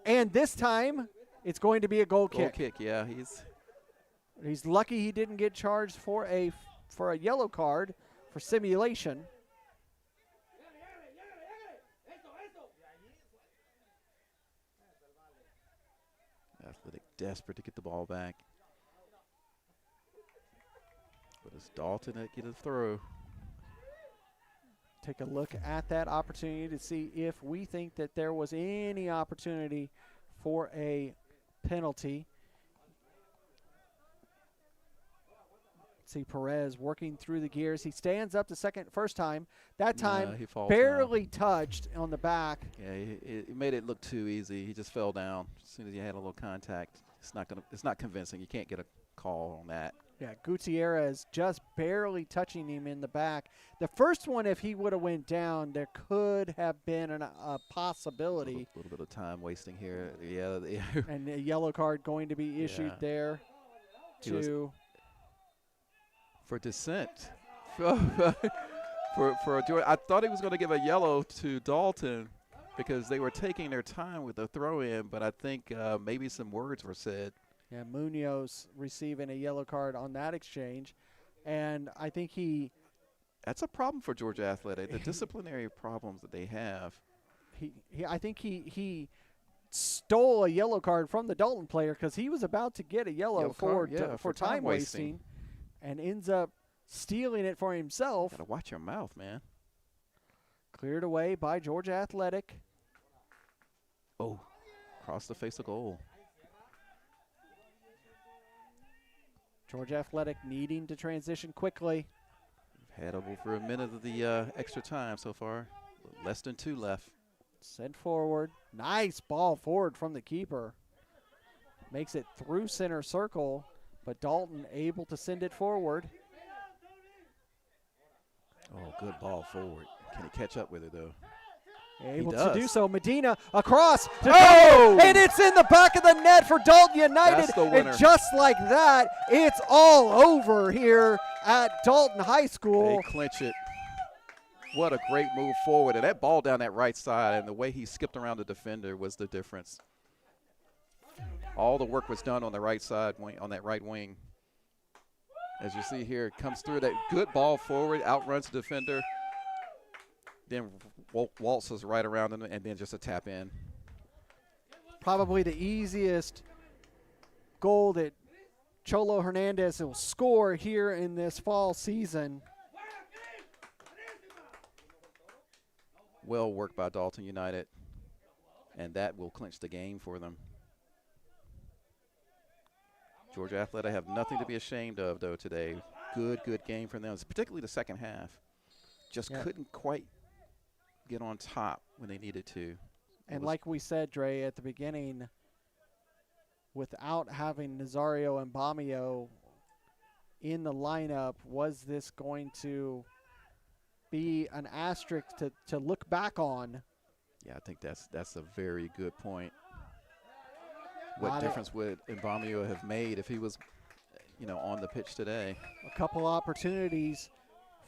and this time it's going to be a goal goal kick. kick. Yeah, He's lucky he didn't get charged for a yellow card for simulation. Athletic desperate to get the ball back. But it's Dalton that get a throw. Take a look at that opportunity to see if we think that there was any opportunity for a penalty. See Perez working through the gears. He stands up the first time. That time he falls barely touched on the back. Yeah, he made it look too easy. He just fell down as soon as he had a little contact. It's not convincing. You can't get a call on that. Yeah, Gutierrez just barely touching him in the back. The first one, if he would have went down, there could have been a possibility. A little bit of time wasting here. Yeah. And a yellow card going to be issued Yeah. there For dissent. for Jordan. I thought he was going to give a yellow to Dalton because they were taking their time with the throw-in, but I think maybe some words were said. Yeah, Munoz receiving a yellow card on that exchange. And I think That's a problem for Georgia Athletic, the disciplinary problems that they have. I think he stole a yellow card from the Dalton player because he was about to get a yellow for time wasting and ends up stealing it for himself. Got to watch your mouth, man. Cleared away by Georgia Athletic. Oh, across the face of goal. Georgia Athletic needing to transition quickly. We've had over a minute of the extra time so far. Less than 2 left. Sent forward. Nice ball forward from the keeper. Makes it through center circle, but Dalton able to send it forward. Oh, good ball forward. Can he catch up with it, though? Able He to do does. so. Medina across. Oh! And it's in the back of the net for Dalton United. That's the winner. And just like that, it's all over here at Dalton High School. They clinch it. What a great move forward. And that ball down that right side and the way he skipped around the defender was the difference. All the work was done on the right side, on that right wing. As you see here, it comes through that good ball forward, outruns the defender, then waltzes right around him, and then just a tap in. Probably the easiest goal that Cholo Hernandez will score here in this fall season. Well worked by Dalton United, and that will clinch the game for them. Georgia Athletic have nothing to be ashamed of, though, today. Good game from them, particularly the second half. Just couldn't quite get on top when they needed to. And like we said, Dre, at the beginning, without having Nazario and Bamio in the lineup. Was this going to be an asterisk to look back on? Yeah, I think that's a very good point. What Not difference would Mbamio have made if he was, on the pitch today? a couple opportunities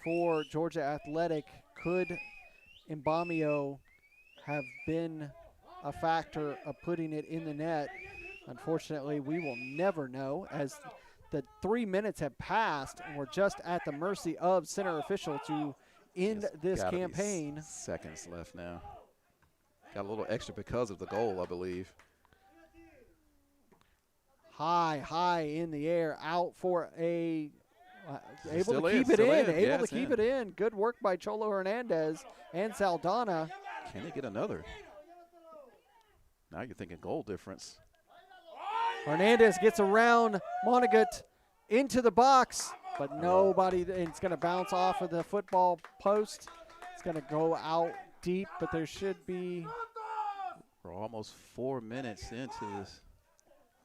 for Georgia Athletic. Could Mbamio have been a factor of putting it in the net? Unfortunately, we will never know, as the 3 minutes have passed and we're just at the mercy of center official to end It's this gotta be campaign. Seconds left now. Got a little extra because of the goal, I believe. High in the air, out for a able Still to in, keep it still in, in. Yeah, able to it's keep in. it in. Good work by Cholo Hernandez and Saldana. Can they get another? Now you're thinking goal difference. Hernandez gets around Montagut into the box, but nobody. It's going to bounce off of the football post. It's going to go out deep, but there should be. We're almost 4 minutes into this.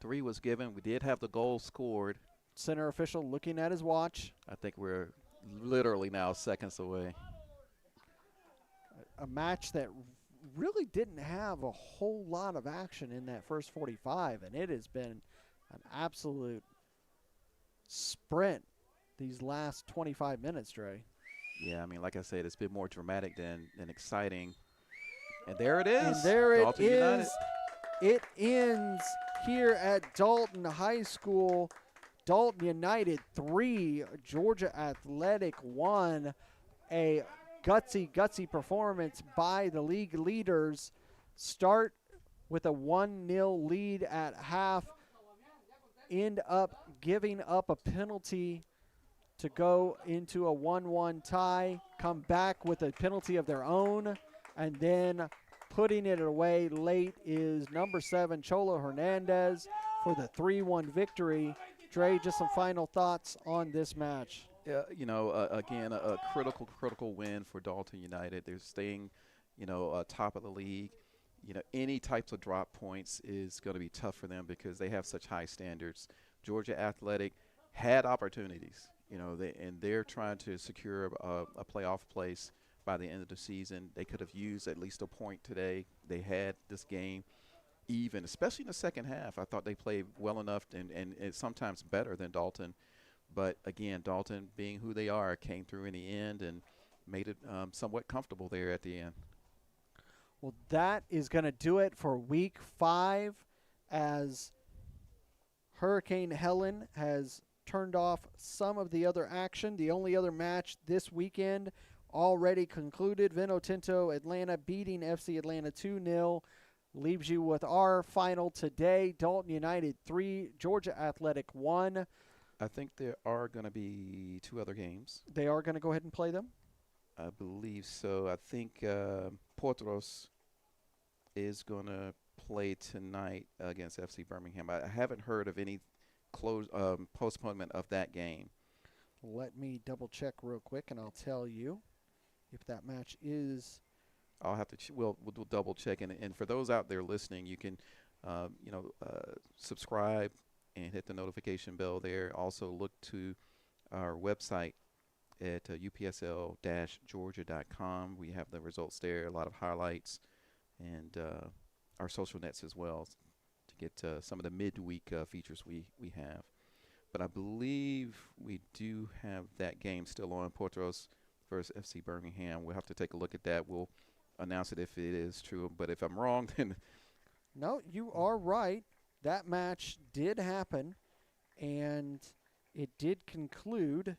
3 was given. We did have the goal scored. Center official looking at his watch. I think we're literally now seconds away. A match that really didn't have a whole lot of action in that first 45, and it has been an absolute sprint these last 25 minutes, Dre. Yeah, I mean, like I said, it's been more dramatic than exciting. And there it is. And there it Dalton United. is. It ends here at Dalton High School. Dalton United 3, Georgia Athletic 1. A gutsy performance by the league leaders. Start with a 1-0 lead at half. End up giving up a penalty to go into a 1-1 tie. Come back with a penalty of their own. And then putting it away late is number 7, Cholo Hernandez, for the 3-1 victory. Dre, just some final thoughts on this match. Again, a critical win for Dalton United. They're staying, top of the league. Any types of drop points is going to be tough for them because they have such high standards. Georgia Athletic had opportunities, they're trying to secure a playoff place by the end of the season. They could have used at least a point today. They had this game even, especially in the second half. I thought they played well enough and sometimes better than Dalton. But, again, Dalton, being who they are, came through in the end and made it somewhat comfortable there at the end. Well, that is going to do it for Week 5 as Hurricane Helen has turned off some of the other action. The only other match this weekend already concluded. Vino Tinto Atlanta beating FC Atlanta 2-0. Leaves you with our final today. Dalton United 3, Georgia Athletic 1. I think there are going to be 2 other games. They are going to go ahead and play them? I believe so. I think Potros is going to play tonight against FC Birmingham. I haven't heard of any postponement of that game. Let me double check real quick, and I'll tell you if that match is. I'll have to. We'll double check, and for those out there listening, you can, subscribe and hit the notification bell there. Also look to our website at upsl-georgia.com. We have the results there, a lot of highlights, and our social nets as well to get some of the midweek features we have. But I believe we do have that game still on, Portos versus FC Birmingham. We'll have to take a look at that. We'll announce it if it is true. But if I'm wrong, then No, you are right. That match did happen, and it did conclude,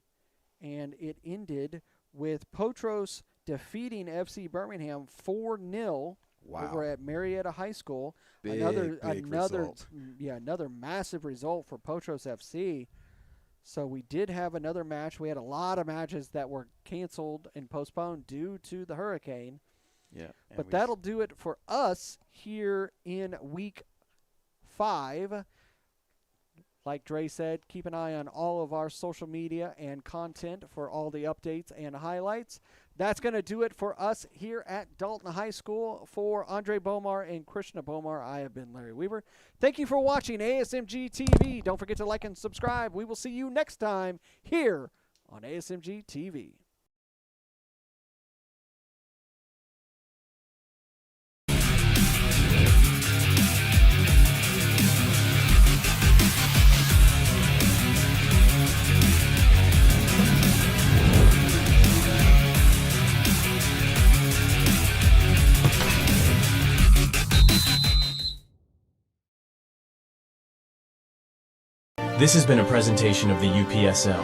and it ended with Potros defeating FC Birmingham 4-0 over at Marietta High School. Big result. Another massive result for Potros FC. So we did have another match. We had a lot of matches that were canceled and postponed due to the hurricane. Yeah. But that'll do it for us here in Week 5. Like Dre said, keep an eye on all of our social media and content for all the updates and highlights. That's going to do it for us here at Dalton High School. For Andre Bomar and Krishna Bomar, I have been Larry Weaver. Thank you for watching ASMG TV. Don't forget to like and subscribe. We will see you next time here on ASMG TV. This has been a presentation of the UPSL.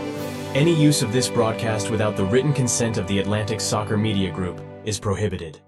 Any use of this broadcast without the written consent of the Atlantic Soccer Media Group is prohibited.